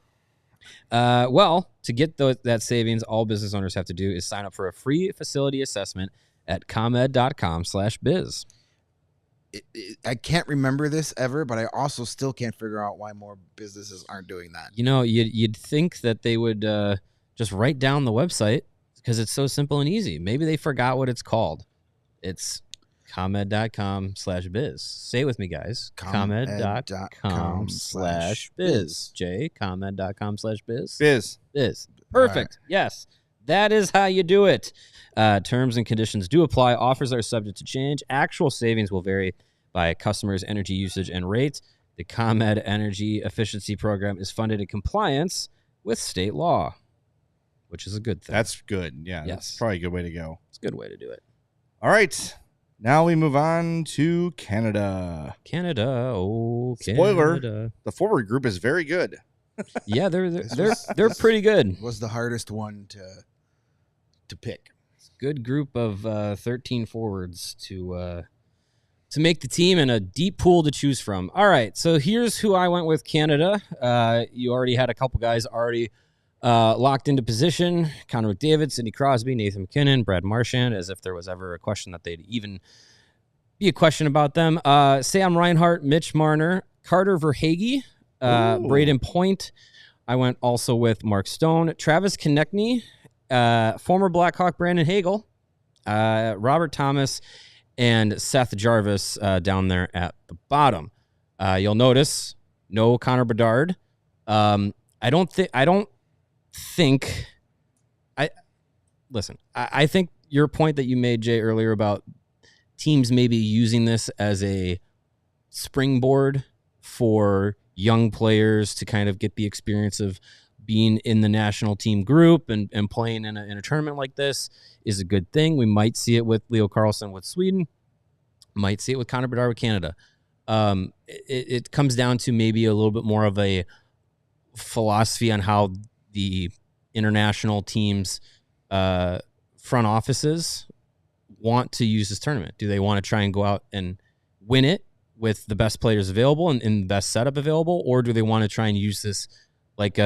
[SPEAKER 2] Well, to get that savings, all business owners have to do is sign up for a free facility assessment at comed.com/biz.
[SPEAKER 3] I can't remember this ever, but I also still can't figure out why more businesses aren't doing that.
[SPEAKER 2] You'd think that they would just write down the website because it's so simple and easy. Maybe they forgot what it's called. It's comed.com/biz. Say it with me, guys. Comed.com/biz. Jay, comed.com/biz. Biz. Perfect. Right. Yes. That is how you do it. Terms and conditions do apply. Offers are subject to change. Actual savings will vary by customers' energy usage and rate. The ComEd Energy Efficiency Program is funded in compliance with state law, which is a good thing.
[SPEAKER 1] That's good. Yeah. Yes. That's probably a good way to go.
[SPEAKER 2] It's a good way to do it.
[SPEAKER 1] All right. Now we move on to Canada.
[SPEAKER 2] Canada.
[SPEAKER 1] Spoiler, the forward group is very good.
[SPEAKER 2] Yeah, they're pretty good.
[SPEAKER 3] Was the hardest one to pick.
[SPEAKER 2] Good group of 13 forwards to make the team and a deep pool to choose from. All right, so here's who I went with Canada. You already had a couple guys already locked into position. Connor McDavid, Sidney Crosby, Nathan McKinnon, Brad Marchand, as if there was ever a question that they'd even be a question about them. Sam Reinhart, Mitch Marner, Carter Verhaeghe, Braden Point. I went also with Mark Stone, Travis Konechny, former Blackhawk Brandon Hagel, Robert Thomas, and Seth Jarvis down there at the bottom. You'll notice no Connor Bedard. I think your point that you made, Jay, earlier about teams maybe using this as a springboard for young players to kind of get the experience of being in the national team group and playing in a tournament like this is a good thing. We might see it with Leo Carlsson with Sweden, might see it with Connor Bedard with Canada. It comes down to maybe a little bit more of a philosophy on how the international teams front offices want to use this tournament. Do they want to try and go out and win it with the best players available and the best setup available, or do they want to try and use this like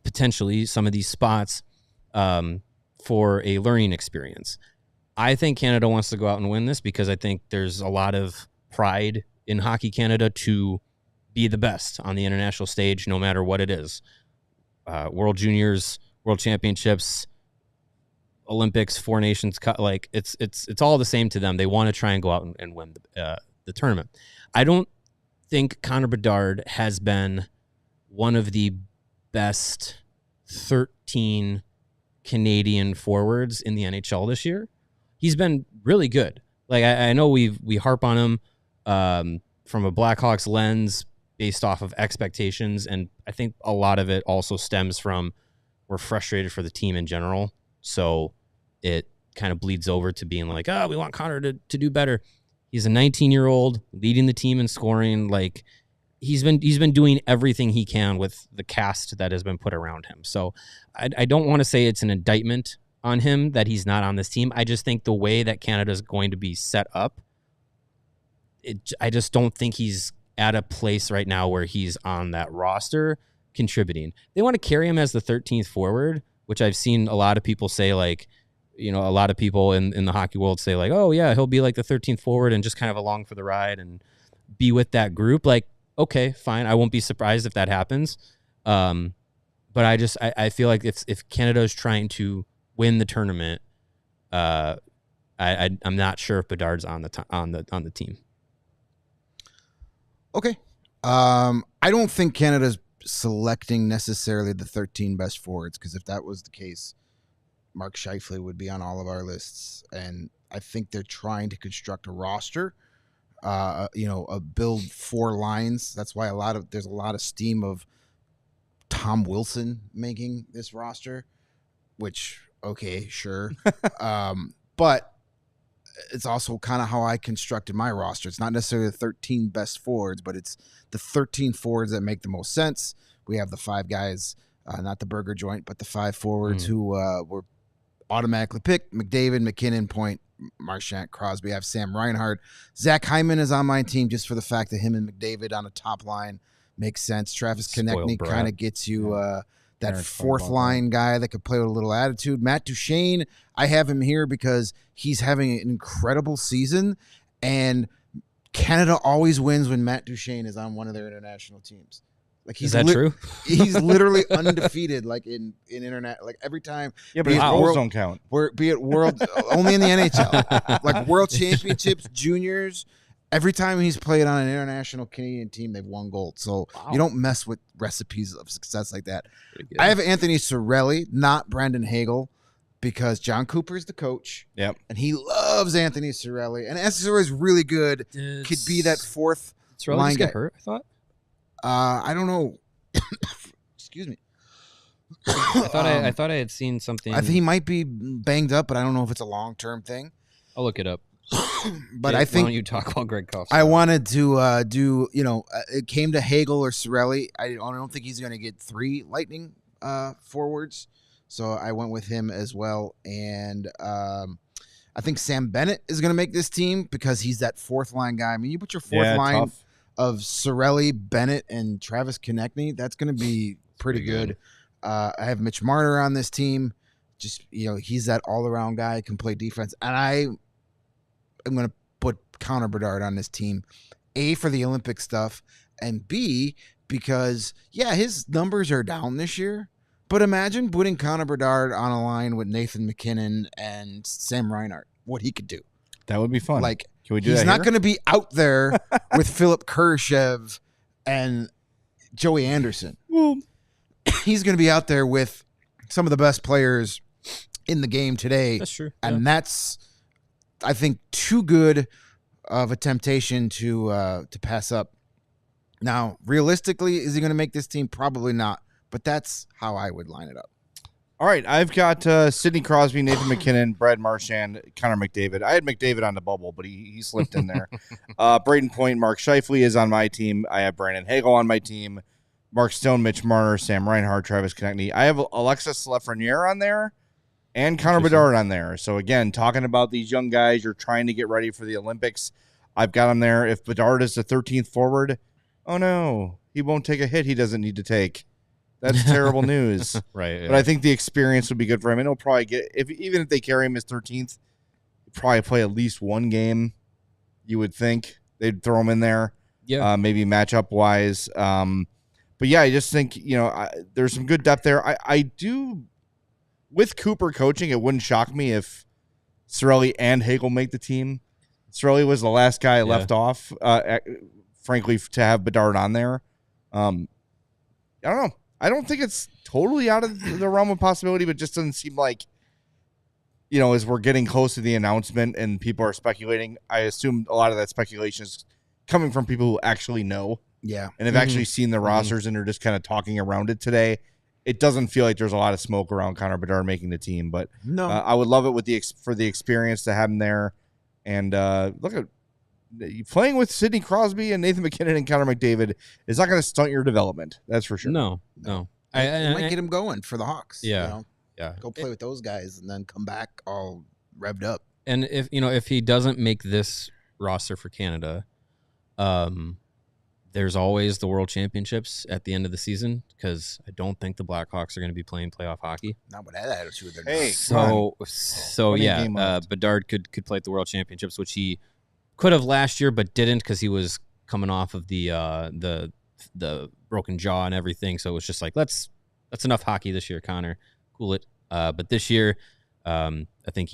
[SPEAKER 2] potentially some of these spots for a learning experience? I think Canada wants to go out and win this because I think there's a lot of pride in Hockey Canada to be the best on the international stage, no matter what it is. World Juniors, World Championships, Olympics, Four Nations Cup, like it's all the same to them. They want to try and go out and win the tournament. I don't think Connor Bedard has been one of the best 13 Canadian forwards in the NHL this year. He's been really good. Like I know we harp on him from a Blackhawks lens based off of expectations, and I think a lot of it also stems from we're frustrated for the team in general. So it kind of bleeds over to being like, we want Connor to do better. He's a 19-year-old leading the team in scoring. Like he's been doing everything he can with the cast that has been put around him. So I don't want to say it's an indictment on him that he's not on this team. I just think the way that Canada is going to be set up, I just don't think he's at a place right now where he's on that roster contributing. They want to carry him as the 13th forward, which I've seen a lot of people say, like, a lot of people in the hockey world say, like, oh yeah, he'll be like the 13th forward and just kind of along for the ride and be with that group. Like, okay, fine. I won't be surprised if that happens. But I feel like if Canada is trying to win the tournament, I'm not sure if Bedard's on the team.
[SPEAKER 3] Okay. I don't think Canada's selecting necessarily the 13 best forwards, because if that was the case, Mark Scheifele would be on all of our lists. And I think they're trying to construct a roster, build 4 lines. That's why there's a lot of steam of Tom Wilson making this roster, which, okay, sure. But it's also kind of how I constructed my roster. It's not necessarily the 13 best forwards, but it's the 13 forwards that make the most sense. We have the 5 guys, not the burger joint, but the 5 forwards who were automatically picked: McDavid, McKinnon, Point, Marchand, Crosby. I have Sam Reinhart. Zach Hyman is on my team just for the fact that him and McDavid on a top line makes sense. Travis Konechny kind of gets you that fourth line guy that could play with a little attitude. Matt Duchene, I have him here because he's having an incredible season, and Canada always wins when Matt Duchene is on one of their international teams. Like,
[SPEAKER 2] is that true?
[SPEAKER 3] He's literally undefeated, like in internet, like every time.
[SPEAKER 1] Yeah, but his goals don't count.
[SPEAKER 3] Be it world only in the NHL, like World Championships, juniors. Every time he's played on an international Canadian team, they've won gold. So you don't mess with recipes of success like that. I have Anthony Cirelli, not Brandon Hagel, because John Cooper is the coach.
[SPEAKER 1] Yep.
[SPEAKER 3] And he loves Anthony Cirelli. And Anthony Cirelli is really good. Could be that fourth line guy.
[SPEAKER 2] Get hurt, I thought?
[SPEAKER 3] I don't know. Excuse me.
[SPEAKER 2] I thought I had seen something.
[SPEAKER 3] I think he might be banged up, but I don't know if it's a long-term thing.
[SPEAKER 2] I'll look it up.
[SPEAKER 3] But
[SPEAKER 2] Jake,
[SPEAKER 3] I think
[SPEAKER 2] why don't you talk while Greg coughs?
[SPEAKER 3] I wanted to do, it came to Hagel or Cirelli. I don't think he's going to get 3 Lightning forwards, so I went with him as well. And I think Sam Bennett is going to make this team because he's that fourth line guy. I mean, you put your fourth line tough. Of Cirelli, Bennett, and Travis Konechny, that's going to be pretty good. I have Mitch Marner on this team. Just, he's that all-around guy, can play defense. And I'm going to put Connor Bedard on this team, A, for the Olympic stuff, and B, because, his numbers are down this year. But imagine putting Connor Bedard on a line with Nathan McKinnon and Sam Reinhart, what he could do.
[SPEAKER 1] That would be fun.
[SPEAKER 3] Like,
[SPEAKER 1] can we do
[SPEAKER 3] he's
[SPEAKER 1] that
[SPEAKER 3] not going to be out there with Philip Kurashev and Joey Anderson. Well, he's going to be out there with some of the best players in the game today.
[SPEAKER 2] That's true.
[SPEAKER 3] And that's, I think, too good of a temptation to pass up. Now, realistically, is he going to make this team? Probably not. But that's how I would line it up.
[SPEAKER 1] All right, I've got Sidney Crosby, Nathan McKinnon, Brad Marchand, Connor McDavid. I had McDavid on the bubble, but he slipped in there. Braden Point, Mark Scheifele is on my team. I have Brandon Hagel on my team. Mark Stone, Mitch Marner, Sam Reinhart, Travis Konechny. I have Alexis Lafreniere on there and Connor Bedard on there. So, again, talking about these young guys, you're trying to get ready for the Olympics. I've got him there. If Bedard is the 13th forward, oh, no, he won't take a hit he doesn't need to take. That's terrible news.
[SPEAKER 2] Right. Yeah.
[SPEAKER 1] But I think the experience would be good for him. And he'll probably get, even if they carry him as 13th, he'll probably play at least one game, you would think. They'd throw him in there.
[SPEAKER 2] Yeah.
[SPEAKER 1] Maybe matchup wise. But yeah, I just think, there's some good depth there. I do, with Cooper coaching, it wouldn't shock me if Cirelli and Hagel make the team. Cirelli was the last guy left off, frankly, to have Bedard on there. I don't know. I don't think it's totally out of the realm of possibility, but just doesn't seem like, as we're getting close to the announcement and people are speculating, I assume a lot of that speculation is coming from people who actually know.
[SPEAKER 3] Yeah.
[SPEAKER 1] And have actually seen the rosters and are just kind of talking around it today. It doesn't feel like there's a lot of smoke around Connor Bedard making the team, but
[SPEAKER 3] no,
[SPEAKER 1] I would love it for the experience to have him there. And look at playing with Sidney Crosby and Nathan McKinnon and Connor McDavid is not going to stunt your development. That's for sure.
[SPEAKER 2] No.
[SPEAKER 3] It might get him going for the Hawks.
[SPEAKER 2] Yeah.
[SPEAKER 3] You know?
[SPEAKER 2] Yeah.
[SPEAKER 3] Go play with those guys and then come back all revved up.
[SPEAKER 2] And if he doesn't make this roster for Canada, there's always the World Championships at the end of the season, because I don't think the Blackhawks are going to be playing playoff hockey.
[SPEAKER 3] Not with that attitude.
[SPEAKER 1] Hey,
[SPEAKER 2] So yeah, Bedard could play at the World Championships, which he could have last year, but didn't, because he was coming off of the broken jaw and everything. So it was just like, that's enough hockey this year, Connor. Cool it. But this year, I think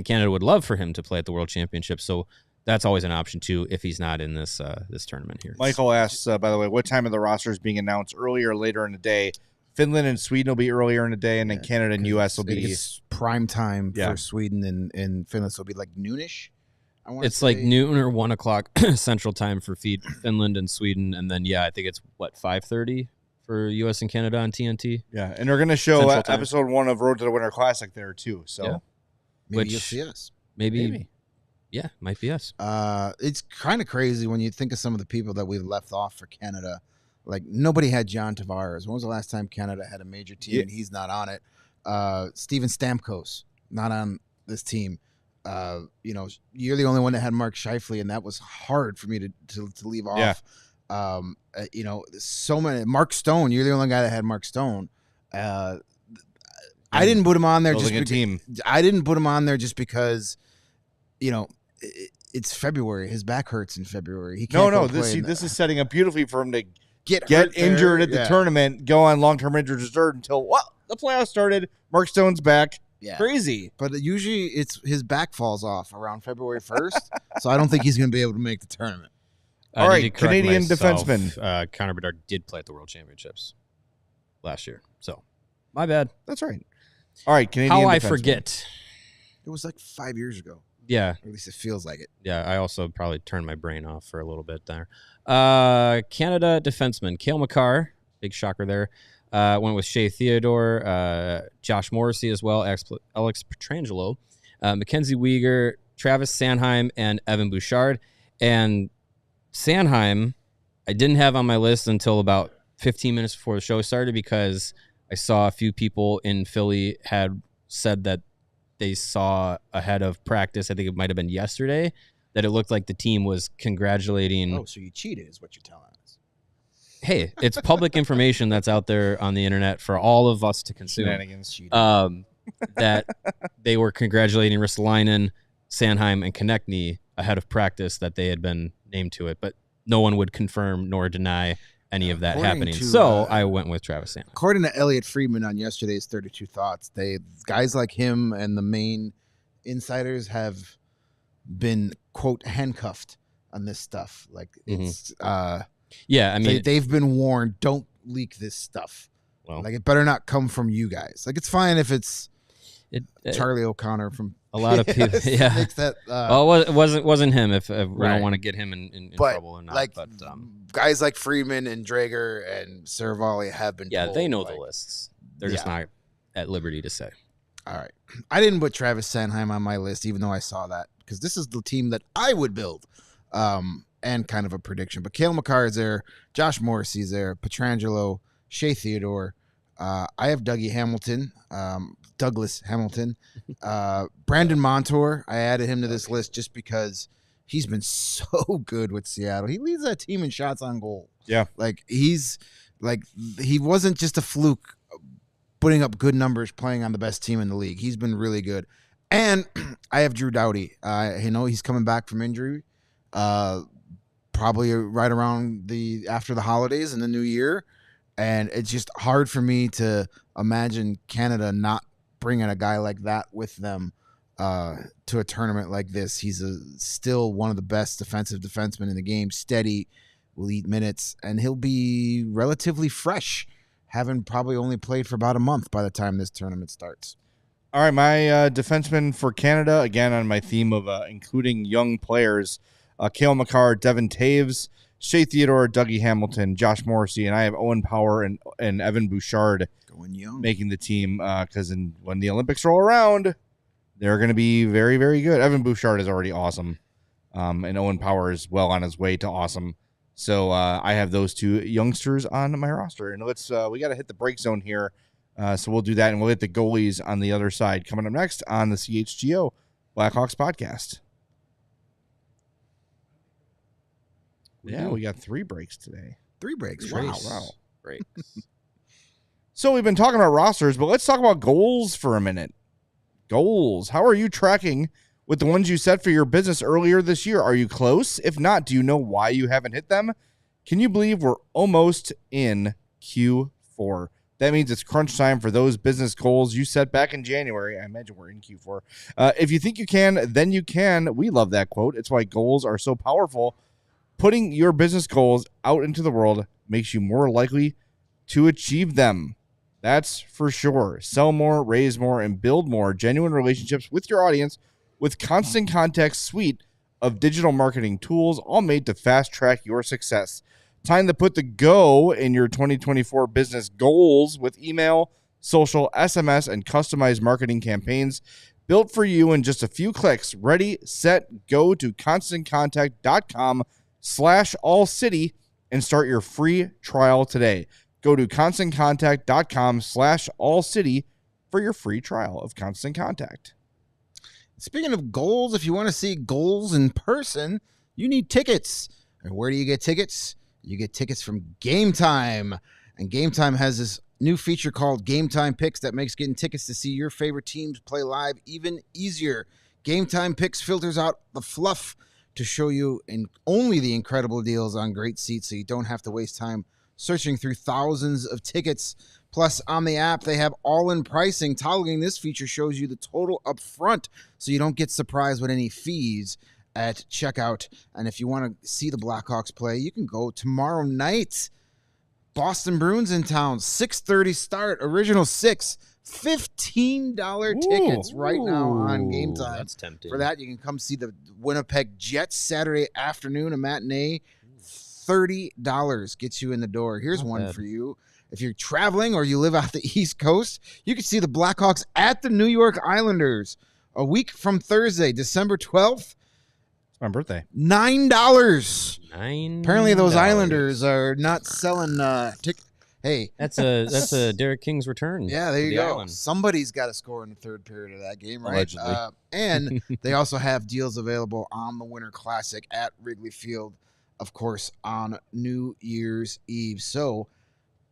[SPEAKER 2] Canada would love for him to play at the World Championships. So that's always an option too if he's not in this tournament here.
[SPEAKER 1] Michael asks, by the way, what time of the roster is being announced, earlier or later in the day? Finland and Sweden will be earlier in the day, and then Canada and U.S. will be
[SPEAKER 3] it's prime time for Sweden and Finland. So it'll be like noonish.
[SPEAKER 2] It's like noon or 1 o'clock Central Time for Finland and Sweden, and then I think it's 5:30 for U.S. and Canada on TNT.
[SPEAKER 1] Yeah, and they're going to show episode 1 of Road to the Winter Classic there too. So
[SPEAKER 3] maybe you'll see us.
[SPEAKER 2] Maybe. Yeah, might be us.
[SPEAKER 3] It's kind of crazy when you think of some of the people that we've left off for Canada. Like, nobody had John Tavares. When was the last time Canada had a major team and he's not on it? Steven Stamkos, not on this team. You're the only one that had Mark Scheifele, and that was hard for me to leave off. So many. Mark Stone, you're the only guy that had Mark Stone. I didn't put him on there I didn't put him on there just because, it's February. His back hurts in February. He can't
[SPEAKER 1] this is setting up beautifully for him to
[SPEAKER 3] get
[SPEAKER 1] injured at the tournament, go on long-term injured reserve until the playoffs started. Mark Stone's back.
[SPEAKER 3] Yeah.
[SPEAKER 1] Crazy.
[SPEAKER 3] But usually it's his back falls off around February 1st, so I don't think he's going to be able to make the tournament.
[SPEAKER 1] All right, Canadian defenseman.
[SPEAKER 2] Connor Bedard did play at the World Championships last year, so my bad.
[SPEAKER 1] That's right. All right, Canadian defenseman.
[SPEAKER 2] I forget.
[SPEAKER 3] It was like 5 years ago.
[SPEAKER 2] Yeah.
[SPEAKER 3] Or at least it feels like it.
[SPEAKER 2] Yeah, I also probably turned my brain off for a little bit there. Canada defenseman, Cale Makar, big shocker there. Went with Shea Theodore, Josh Morrissey as well, Alex Pietrangelo, Mackenzie Weegar, Travis Sanheim, and Evan Bouchard. And Sanheim, I didn't have on my list until about 15 minutes before the show started, because I saw a few people in Philly had said that they saw ahead of practice, I think it might have been yesterday, that it looked like the team was congratulating.
[SPEAKER 3] Oh, so you cheated is what you're telling us.
[SPEAKER 2] Hey, it's public information that's out there on the internet for all of us to consume. That they were congratulating Ristolainen, Sanheim, and Konechny ahead of practice, that they had been named to it, but no one would confirm nor deny any of that happening. So I went with Travis Sanheim.
[SPEAKER 3] According to Elliot Friedman on yesterday's 32 Thoughts, guys like him and the main insiders have been, quote, handcuffed on this stuff. Like, it's they've been warned, don't leak this stuff. Well, like, it better not come from you guys. Like, it's fine if it's Charlie O'Connor from
[SPEAKER 2] a lot of people. Yeah,
[SPEAKER 3] that,
[SPEAKER 2] it wasn't him. If we don't want to get him in trouble or not. But
[SPEAKER 3] guys like Freeman and Drager and Saravalli have been.
[SPEAKER 2] Yeah,
[SPEAKER 3] told,
[SPEAKER 2] they know the lists. They're just not at liberty to say.
[SPEAKER 3] All right, I didn't put Travis Sanheim on my list, even though I saw that, because this is the team that I would build. And kind of a prediction. But Cale Makar is there, Josh Morrissey's there, Pietrangelo, Shea Theodore. I have Douglas Hamilton. Brandon Montour, I added him to this list just because he's been so good with Seattle. He leads that team in shots on goal. Yeah. He wasn't just a fluke putting up good numbers playing on the best team in the league. He's been really good. And I have Drew Doughty. He's coming back from injury. Probably right around after the holidays and the new year. And it's just hard for me to imagine Canada not bringing a guy like that with them to a tournament like this. He's still one of the best defensive defensemen in the game, steady, will eat minutes, and he'll be relatively fresh, having probably only played for about a month by the time this tournament starts.
[SPEAKER 1] All right, my defenseman for Canada, again on my theme of including young players, Cale Makar, Devin Taves, Shea Theodore, Dougie Hamilton, Josh Morrissey, and I have Owen Power and Evan Bouchard making the team because when the Olympics roll around, they're going to be very, very good. Evan Bouchard is already awesome. And Owen Power is well on his way to awesome. So I have those two youngsters on my roster. And we got to hit the break zone here. So we'll do that, and we'll hit the goalies on the other side. Coming up next on the CHGO Blackhawks podcast. Yeah, we got 3 breaks today.
[SPEAKER 3] 3 breaks.
[SPEAKER 1] Wow.
[SPEAKER 2] Breaks.
[SPEAKER 1] So we've been talking about rosters, but let's talk about goals for a minute. Goals. How are you tracking with the ones you set for your business earlier this year? Are you close? If not, do you know why you haven't hit them? Can you believe we're almost in Q4? That means it's crunch time for those business goals you set back in January. I imagine we're in Q4. If you think you can, then you can. We love that quote. It's why goals are so powerful. Putting your business goals out into the world makes you more likely to achieve them. That's for sure. Sell more, raise more, and build more genuine relationships with your audience with Constant Contact's suite of digital marketing tools, all made to fast track your success. Time to put the go in your 2024 business goals with email, social, SMS, and customized marketing campaigns built for you in just a few clicks. Ready, set, go to ConstantContact.com/AllCity and start your free trial today. Go to ConstantContact.com/AllCity for your free trial of Constant Contact.
[SPEAKER 3] Speaking of goals, if you want to see goals in person, you need tickets. And where do you get tickets? You get tickets from Game Time. And Game Time has this new feature called Game Time Picks that makes getting tickets to see your favorite teams play live even easier. Game Time Picks filters out the fluff to show you only the incredible deals on great seats, so you don't have to waste time searching through thousands of tickets. Plus, on the app, they have all-in pricing. Toggling this feature shows you the total up front, so you don't get surprised with any fees at checkout. And if you want to see the Blackhawks play, you can go tomorrow night. Boston Bruins in town, 6:30 start, original 6, $15 tickets right now on Game Time.
[SPEAKER 2] That's tempting.
[SPEAKER 3] For that, you can come see the Winnipeg Jets Saturday afternoon, a matinee. $30 gets you in the door. Here's
[SPEAKER 2] Not
[SPEAKER 3] one
[SPEAKER 2] bad.
[SPEAKER 3] for you. If you're traveling or you live out the East Coast, you can see the Blackhawks at the New York Islanders a week from Thursday, December 12th.
[SPEAKER 1] It's my birthday.
[SPEAKER 3] $9.
[SPEAKER 2] $9.
[SPEAKER 3] Apparently those Islanders are not selling tickets. Hey,
[SPEAKER 2] That's a Derek King's return.
[SPEAKER 3] yeah, there
[SPEAKER 2] to
[SPEAKER 3] you
[SPEAKER 2] the
[SPEAKER 3] go.
[SPEAKER 2] island.
[SPEAKER 3] Somebody's got to score in the third period of that game, right?
[SPEAKER 1] Allegedly.
[SPEAKER 3] And they also have deals available on the Winter Classic at Wrigley Field, of course, on New Year's Eve. So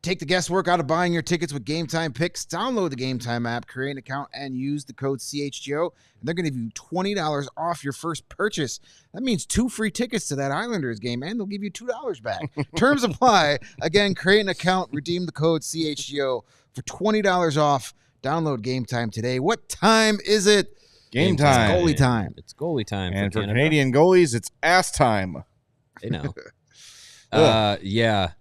[SPEAKER 3] take the guesswork out of buying your tickets with Game Time Picks. Download the Game Time app, create an account, and use the code CHGO. And they're going to give you $20 off your first purchase. That means 2 free tickets to that Islanders game, and they'll give you $2 back. Terms apply. Again, create an account, redeem the code CHGO for $20 off. Download Game Time today. What time is it?
[SPEAKER 1] Game time.
[SPEAKER 3] Goalie time.
[SPEAKER 2] It's goalie time
[SPEAKER 1] And
[SPEAKER 2] for
[SPEAKER 1] for
[SPEAKER 2] Canada.
[SPEAKER 1] Canadian goalies, it's ass time.
[SPEAKER 2] They know. Yeah,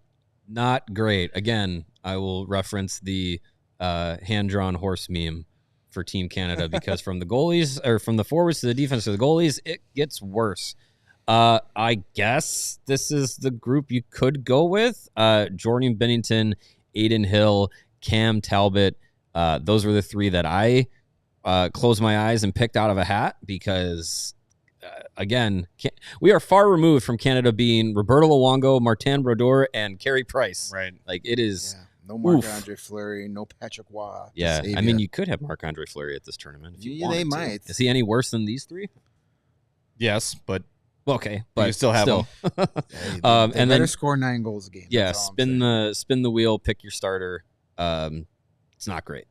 [SPEAKER 2] not great. Again, I will reference the hand-drawn horse meme for Team Canada because from the goalies or from the forwards to the defense to the goalies, it gets worse. I guess this is the group you could go with. Jordan Binnington, Aiden Hill, Cam Talbot. Those were the 3 that I closed my eyes and picked out of a hat because again, we are far removed from Canada being Roberto Luongo, Martin Brodeur, and Carey Price.
[SPEAKER 1] Right.
[SPEAKER 2] Like it is.
[SPEAKER 3] Yeah. No Marc-Andre Fleury, no Patrick Waugh.
[SPEAKER 2] Yeah, I mean, you could have Marc-Andre Fleury at this tournament. If you
[SPEAKER 3] Yeah,
[SPEAKER 2] wanted
[SPEAKER 3] they
[SPEAKER 2] to.
[SPEAKER 3] might.
[SPEAKER 2] Is he any worse than these 3?
[SPEAKER 1] Yes, but
[SPEAKER 2] Okay, but
[SPEAKER 1] you still have them.
[SPEAKER 3] Hey,
[SPEAKER 2] and
[SPEAKER 3] they better
[SPEAKER 2] then
[SPEAKER 3] score 9 goals a game.
[SPEAKER 2] yeah,
[SPEAKER 3] That's all I'm saying.
[SPEAKER 2] spin the wheel, pick your starter. It's not great.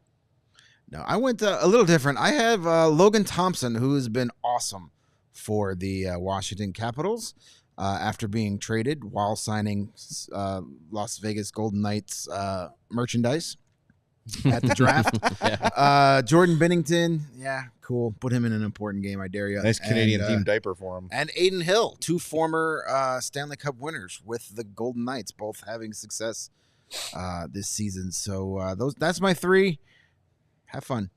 [SPEAKER 3] No, I went a little different. I have Logan Thompson, who has been awesome for the Washington Capitals after being traded while signing Las Vegas Golden Knights merchandise at the draft.
[SPEAKER 2] Yeah.
[SPEAKER 3] Jordan Binnington, yeah, cool. Put him in an important game, I dare you.
[SPEAKER 1] Nice Canadian
[SPEAKER 3] And,
[SPEAKER 1] themed diaper for him.
[SPEAKER 3] And Aiden Hill, 2 former Stanley Cup winners with the Golden Knights, both having success this season. So that's my 3. Have fun.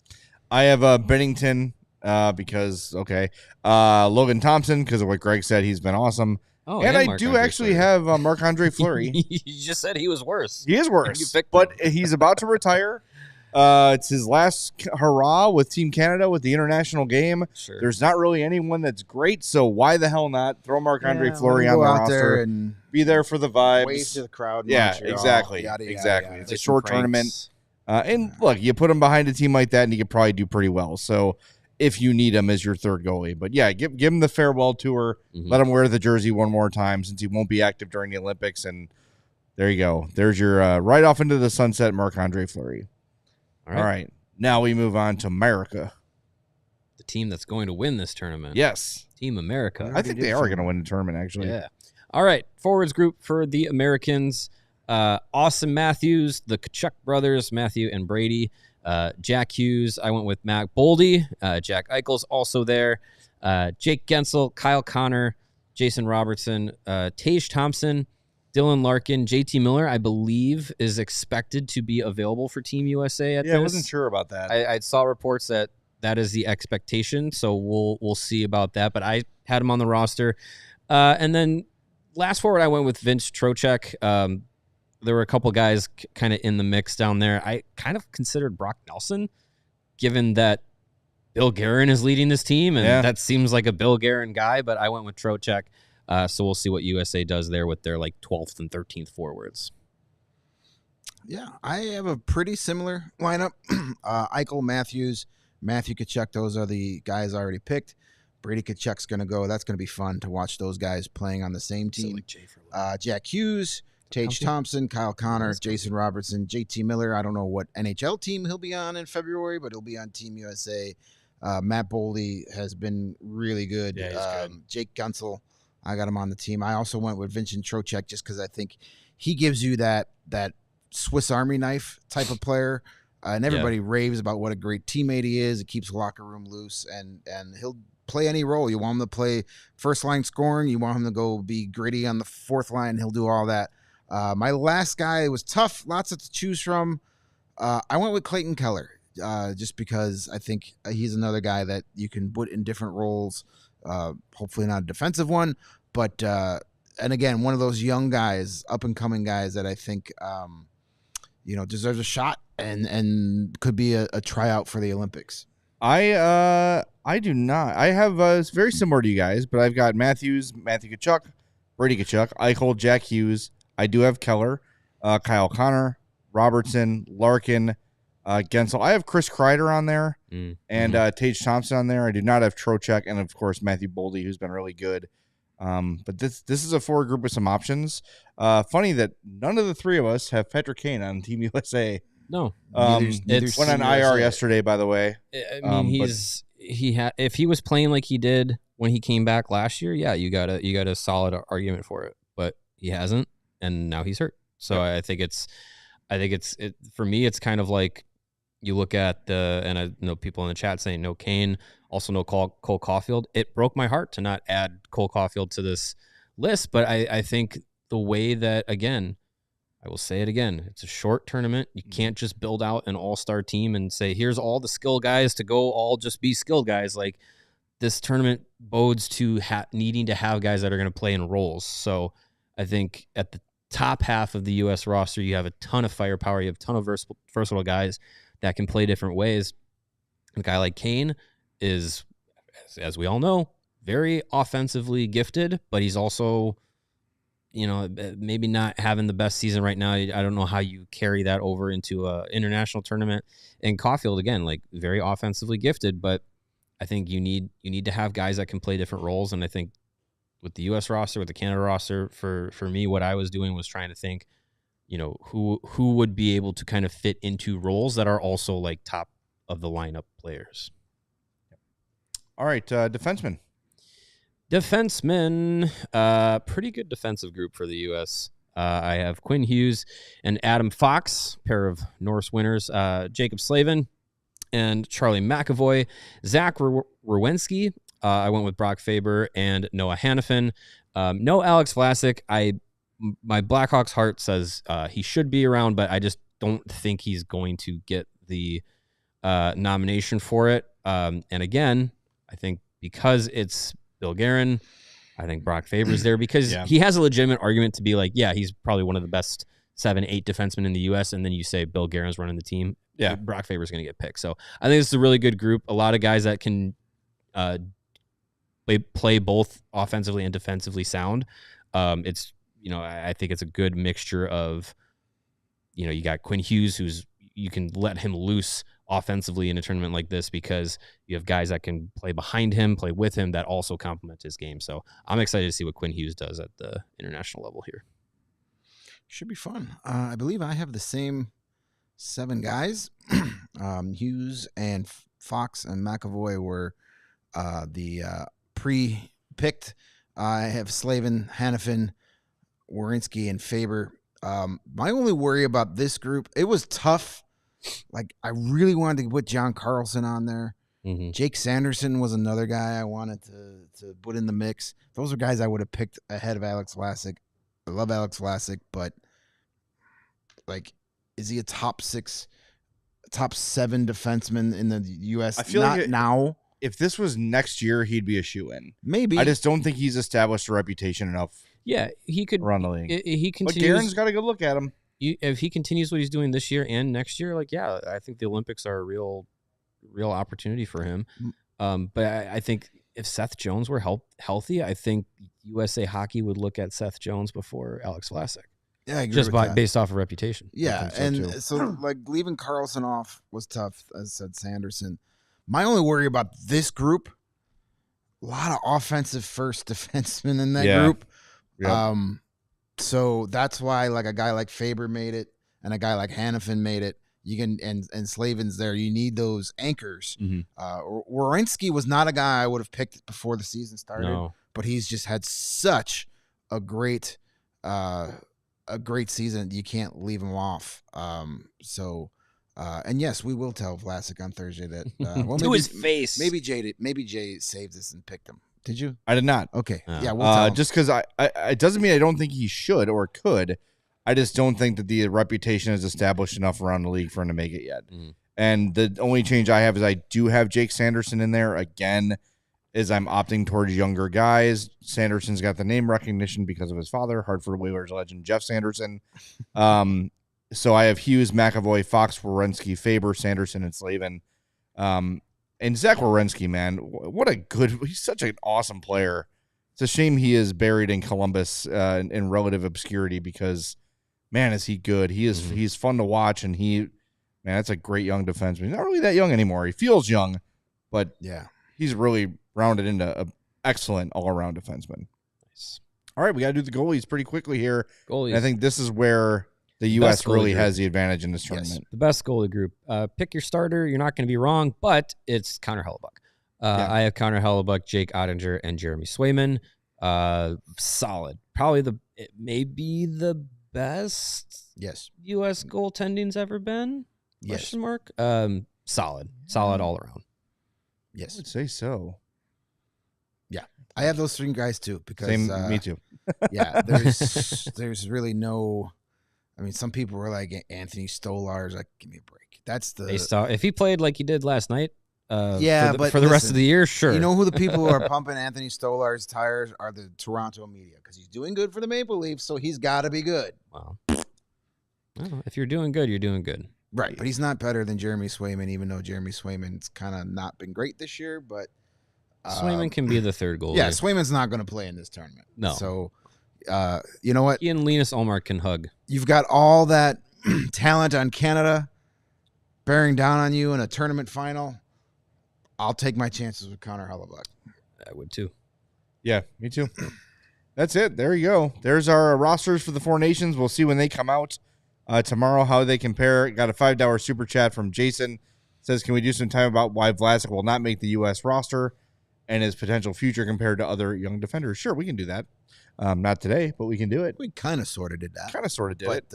[SPEAKER 1] I have Bennington because, Logan Thompson because of what Greg said. He's been awesome.
[SPEAKER 2] Oh,
[SPEAKER 1] and I
[SPEAKER 2] Marc-Andre
[SPEAKER 1] do actually
[SPEAKER 2] Fleury.
[SPEAKER 1] have Marc-Andre Fleury.
[SPEAKER 2] You just said he was worse.
[SPEAKER 1] He is
[SPEAKER 2] You
[SPEAKER 1] worse,
[SPEAKER 2] picked
[SPEAKER 1] but
[SPEAKER 2] him.
[SPEAKER 1] he's about to retire. It's his last hurrah with Team Canada with the international game.
[SPEAKER 2] Sure.
[SPEAKER 1] There's not really anyone that's great, so why the hell not throw Marc-Andre Fleury on
[SPEAKER 3] go
[SPEAKER 1] the
[SPEAKER 3] out
[SPEAKER 1] roster
[SPEAKER 3] there and
[SPEAKER 1] be there for the vibes.
[SPEAKER 3] wave to the crowd. In
[SPEAKER 1] Yeah,
[SPEAKER 3] Montreal,
[SPEAKER 1] exactly.
[SPEAKER 3] yada, yada,
[SPEAKER 1] Exactly.
[SPEAKER 3] yada.
[SPEAKER 1] It's a short tournament. And look, you put him behind a team like that, and he could probably do pretty well. So if you need him as your third goalie. But yeah, give him the farewell tour.
[SPEAKER 2] Mhm.
[SPEAKER 1] Let him wear the jersey one more time since he won't be active during the Olympics. And there you go. There's your right off into the sunset, Marc-Andre Fleury. All right. Now we move on to America.
[SPEAKER 2] The team that's going to win this tournament.
[SPEAKER 1] Yes.
[SPEAKER 2] Team America.
[SPEAKER 1] I think they are going to win the tournament, actually.
[SPEAKER 2] Yeah. All right. Forwards group for the Americans. Austin Matthews, the Tkachuk brothers, Matthew and Brady. Jack Hughes. I went with Matt Boldy. Jack Eichel's also there. Jake Gensel, Kyle Connor, Jason Robertson, Tage Thompson, Dylan Larkin, JT Miller, I believe, is expected to be available for Team USA at this.
[SPEAKER 1] I wasn't sure about that.
[SPEAKER 2] I saw reports that is the expectation, so we'll see about that. But I had him on the roster. And then last forward, I went with Vince Trocheck. There were a couple guys kind of in the mix down there. I kind of considered Brock Nelson, given that Bill Guerin is leading this team, and that seems like a Bill Guerin guy, but I went with Trocheck. So we'll see what USA does there with their 12th and 13th forwards.
[SPEAKER 3] Yeah, I have a pretty similar lineup. Eichel, Matthews, Matthew Tkachuk, those are the guys I already picked. Brady Tkachuk's going to go. That's going to be fun to watch those guys playing on the same team. Jack Hughes, Tage Thompson, Kyle Connor, Jason Robertson, JT Miller. I don't know what NHL team he'll be on in February, but he'll be on Team USA. Matt Boldy has been really good.
[SPEAKER 2] Yeah, he's good.
[SPEAKER 3] Jake Gunsel, I got him on the team. I also went with Vincent Trocheck just because I think he gives you that Swiss Army knife type of player. And everybody raves about what a great teammate he is. It keeps the locker room loose, and he'll play any role. You want him to play first line scoring. You want him to go be gritty on the fourth line. He'll do all that. My last guy was tough. Lots to choose from. I went with Clayton Keller just because I think he's another guy that you can put in different roles. Hopefully not a defensive one, but and again, one of those young guys, up and coming guys that I think deserves a shot and could be a tryout for the Olympics.
[SPEAKER 1] I do not. I have it's very similar to you guys, but I've got Matthew Tkachuk, Brady Tkachuk, Eichel, Jack Hughes. I do have Keller, Kyle Connor, Robertson, Larkin, Gensel. I have Chris Kreider on there and Tage Thompson on there. I do not have Trocheck and, of course, Matthew Boldy, who's been really good. But this is a forward group with some options. Funny that none of the three of us have Patrick Kane on Team USA.
[SPEAKER 2] No,
[SPEAKER 1] it went on IR yesterday, by the way.
[SPEAKER 2] I mean, if he was playing like he did when he came back last year, yeah, you got a solid argument for it. But he hasn't, and now he's hurt. So I think it's for me, it's kind of like you look at and I know people in the chat saying no Kane, also no Cole Caulfield. It broke my heart to not add Cole Caulfield to this list, but I think the way that, again, I will say it again, it's a short tournament. You can't just build out an all-star team and say, here's all the skill guys to go all just be skilled guys. Like, this tournament bodes to needing to have guys that are going to play in roles. So I think at the top half of the U.S. roster, you have a ton of firepower. You have a ton of versatile guys that can play different ways. A guy like Kane is, as we all know, very offensively gifted, but he's also, maybe not having the best season right now. I don't know how you carry that over into an international tournament. And Caulfield, again, like, very offensively gifted, but I think you need to have guys that can play different roles. And I think with the U.S. roster, with the Canada roster, for me, what I was doing was trying to think, who would be able to kind of fit into roles that are also like top of the lineup players.
[SPEAKER 1] All right, defenseman.
[SPEAKER 2] Defensemen, pretty good defensive group for the U.S. I have Quinn Hughes and Adam Fox, pair of Norris winners, Jacob Slavin and Charlie McAvoy, Zach Rowinski. I went with Brock Faber and Noah Hannafin. No Alex Vlasic. My Blackhawks heart says he should be around, but I just don't think he's going to get the nomination for it. And again, I think because it's Bill Guerin, I think Brock Faber's there because he has a legitimate argument to be like, yeah, he's probably one of the best 7, 8 defensemen in the U.S., and then you say Bill Guerin's running the team,
[SPEAKER 1] Yeah.
[SPEAKER 2] Brock Faber's going to get picked. So I think this is a really good group. A lot of guys that can play both offensively and defensively sound. It's, I think it's a good mixture of, you got Quinn Hughes, you can let him loose offensively in a tournament like this because you have guys that can play behind him, play with him, that also complement his game. So I'm excited to see what Quinn Hughes does at the international level here.
[SPEAKER 3] Should be fun. I believe I have the same 7 guys. Hughes and Fox and McAvoy were the pre-picked. I have Slavin, Hanifin, Werenski, and Faber. My only worry about this group, it was tough. Like, I really wanted to put John Carlson on there.
[SPEAKER 2] Mm-hmm.
[SPEAKER 3] Jake Sanderson was another guy I wanted to put in the mix. Those are guys I would have picked ahead of Alex Vlasic. I love Alex Vlasic, but like, is he a top 7 defenseman in the U.S.?
[SPEAKER 1] I feel
[SPEAKER 3] Not
[SPEAKER 1] like
[SPEAKER 3] now.
[SPEAKER 1] If this was next year, he'd be a shoe-in.
[SPEAKER 3] Maybe.
[SPEAKER 1] I just don't think he's established a reputation enough
[SPEAKER 2] Yeah, he could
[SPEAKER 1] around the league.
[SPEAKER 2] He
[SPEAKER 1] But
[SPEAKER 2] continues.
[SPEAKER 1] Guerin's got a good look at him.
[SPEAKER 2] If he continues what he's doing this year and next year, I think the Olympics are a real opportunity for him. But I think if Seth Jones were healthy, I think USA Hockey would look at Seth Jones before Alex Vlasic.
[SPEAKER 3] Yeah, I agree
[SPEAKER 2] Just
[SPEAKER 3] with that.
[SPEAKER 2] based off of reputation.
[SPEAKER 3] Yeah, and so like leaving Carlson off was tough, as said Sanderson. My only worry about this group, a lot of offensive first defensemen in that group.
[SPEAKER 1] Yep.
[SPEAKER 3] So that's why like a guy like Faber made it and a guy like Hanifin made it. You can and Slavin's there. You need those anchors.
[SPEAKER 2] Mm-hmm.
[SPEAKER 3] Werenski was not a guy I would have picked before the season started,
[SPEAKER 2] No.
[SPEAKER 3] but he's just had such a great season. You can't leave him off. And yes, we will tell Vlasic on Thursday that
[SPEAKER 2] to his face.
[SPEAKER 3] Maybe Jay saved this and picked him. Did you?
[SPEAKER 1] I did not.
[SPEAKER 3] Okay.
[SPEAKER 2] Oh.
[SPEAKER 3] Yeah, we'll tell him.
[SPEAKER 1] Just because it doesn't mean I don't think he should or could. I just don't think that the reputation is established enough around the league for him to make it yet.
[SPEAKER 2] Mm.
[SPEAKER 1] And the only change I have is I do have Jake Sanderson in there again. Is I'm opting towards younger guys. Sanderson's got the name recognition because of his father, Hartford Whalers legend Jeff Sanderson. So I have Hughes, McAvoy, Fox, Werenski, Faber, Sanderson, and Slavin. And Zach Werenski, man, he's such an awesome player. It's a shame he is buried in Columbus in relative obscurity because, man, is he good. He's fun to watch, and that's a great young defenseman. He's not really that young anymore. He feels young, but
[SPEAKER 3] yeah,
[SPEAKER 1] he's really rounded into an excellent all-around defenseman.
[SPEAKER 2] Nice.
[SPEAKER 1] All right, we got to do the goalies pretty quickly here.
[SPEAKER 2] Goalies.
[SPEAKER 1] And I think this is where the U.S. really
[SPEAKER 2] goalie
[SPEAKER 1] has the advantage in this tournament.
[SPEAKER 2] The best goalie group. Pick your starter. You're not going to be wrong, but it's Connor Hellebuck. I have Connor Hellebuck, Jake Ottinger, and Jeremy Swayman. Solid. Probably it may be the best U.S. goaltending's ever been.
[SPEAKER 3] Yes.
[SPEAKER 2] Question mark. Solid all around.
[SPEAKER 3] Yes.
[SPEAKER 1] I would say so.
[SPEAKER 3] Yeah. I have those 3 guys too because
[SPEAKER 1] Me too.
[SPEAKER 3] Yeah, there's really no. I mean, some people were like Anthony Stolarz. Like, give me a break. That's
[SPEAKER 2] if he played like he did last night.
[SPEAKER 3] But
[SPEAKER 2] for the rest of the year, sure.
[SPEAKER 3] You know who the people who are pumping Anthony Stolar's tires are? The Toronto media, because he's doing good for the Maple Leafs, so he's got to be good.
[SPEAKER 2] Wow. Well, if you're doing good, you're doing good.
[SPEAKER 3] Right, but he's not better than Jeremy Swayman, even though Jeremy Swayman's kind of not been great this year. But
[SPEAKER 2] Swayman can be the third goalie.
[SPEAKER 3] Yeah, Swayman's not going to play in this tournament.
[SPEAKER 2] No.
[SPEAKER 3] So, you know what?
[SPEAKER 2] He and Linus Ullmark can hug.
[SPEAKER 3] You've got all that talent on Canada bearing down on you in a tournament final. I'll take my chances with Connor Hellebuck.
[SPEAKER 2] I would too.
[SPEAKER 1] Yeah, me too. That's it. There you go. There's our rosters for the 4 nations. We'll see when they come out tomorrow, how they compare. Got a $5 super chat from Jason. Says, can we do some time about why Vlasic will not make the U.S. roster and his potential future compared to other young defenders? Sure, we can do that. Not today, but we can do it.
[SPEAKER 3] We kind of sort of did that.
[SPEAKER 1] Kind of sort of did it.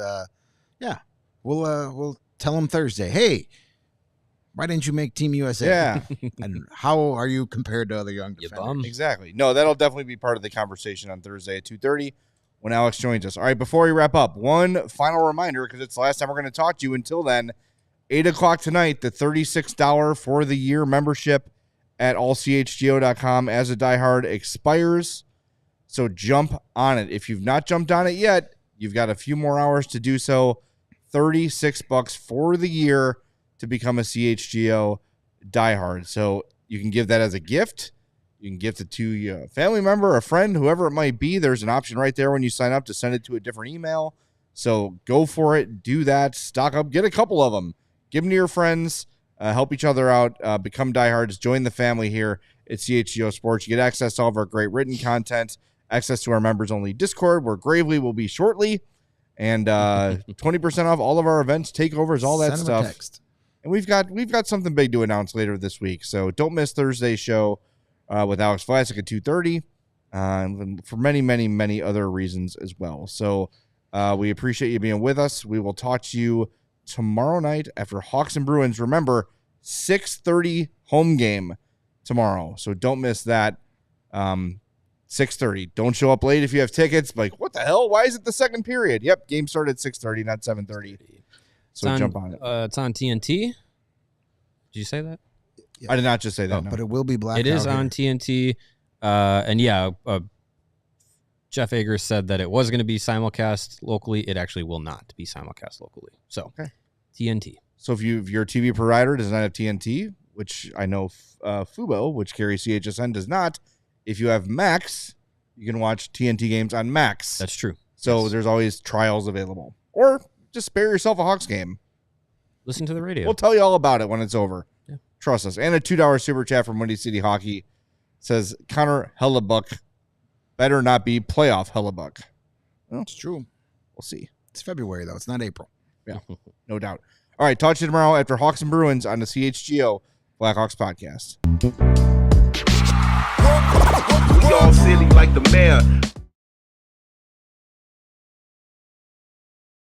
[SPEAKER 3] Yeah, we'll tell him Thursday. Hey, why didn't you make Team USA?
[SPEAKER 1] Yeah.
[SPEAKER 3] And how are you compared to other young
[SPEAKER 2] You
[SPEAKER 3] defenders?
[SPEAKER 2] bum.
[SPEAKER 1] Exactly. No, that'll definitely be part of the conversation on Thursday at 2:30 when Alex joins us. All right, before we wrap up, one final reminder, because it's the last time we're going to talk to you. Until then, 8 o'clock tonight, the $36 for the year membership at allchgo.com as a diehard expires. So jump on it. If you've not jumped on it yet, You've got a few more hours to do so. $36 for the year to become a CHGO diehard. So you can give that as a gift. You can gift it to a family member, a friend, whoever it might be. There's an option right there when you sign up to send it to a different email. So go for it. Do that. Stock up. Get a couple of them. Give them to your friends. Help each other out. Become diehards. Join the family here at CHGO Sports. You get access to all of our great written content, access to our members-only Discord, where Gravely will be shortly, and 20% off all of our events, takeovers, all that
[SPEAKER 3] Send 'em a
[SPEAKER 1] stuff.
[SPEAKER 3] text.
[SPEAKER 1] And we've got something big to announce later this week. So don't miss Thursday's show with Alex Vlasic at 2:30, and for many, many, many other reasons as well. So we appreciate you being with us. We will talk to you tomorrow night after Hawks and Bruins. Remember, 6:30 home game tomorrow. So don't miss that. 6:30. Don't show up late if you have tickets. Like, what the hell? Why is it the second period? Yep, game started at 6:30, not 7:30. So jump on it.
[SPEAKER 2] It's on TNT. Did you say that?
[SPEAKER 1] I did not just say that. No.
[SPEAKER 3] But it will be blackout.
[SPEAKER 2] It is on TNT. And yeah, Jeff Agers said that it was going to be simulcast locally. It actually will not be simulcast locally. So TNT.
[SPEAKER 1] So if your TV provider does not have TNT, which I know Fubo, which carries CHSN, does not, if you have Max, you can watch TNT games on Max.
[SPEAKER 2] That's true.
[SPEAKER 1] So there's always trials available. Or just spare yourself a Hawks game.
[SPEAKER 2] Listen to the radio.
[SPEAKER 1] We'll tell you all about it when it's over.
[SPEAKER 2] Yeah.
[SPEAKER 1] Trust us. And a $2 super chat from Windy City Hockey says, Connor Hellebuck better not be playoff Hellebuck. Well,
[SPEAKER 3] It's true.
[SPEAKER 1] we'll see.
[SPEAKER 3] It's February, though. It's not April.
[SPEAKER 1] Yeah, no doubt. All right, talk to you tomorrow after Hawks and Bruins on the CHGO Blackhawks podcast.
[SPEAKER 5] We all silly like the mayor.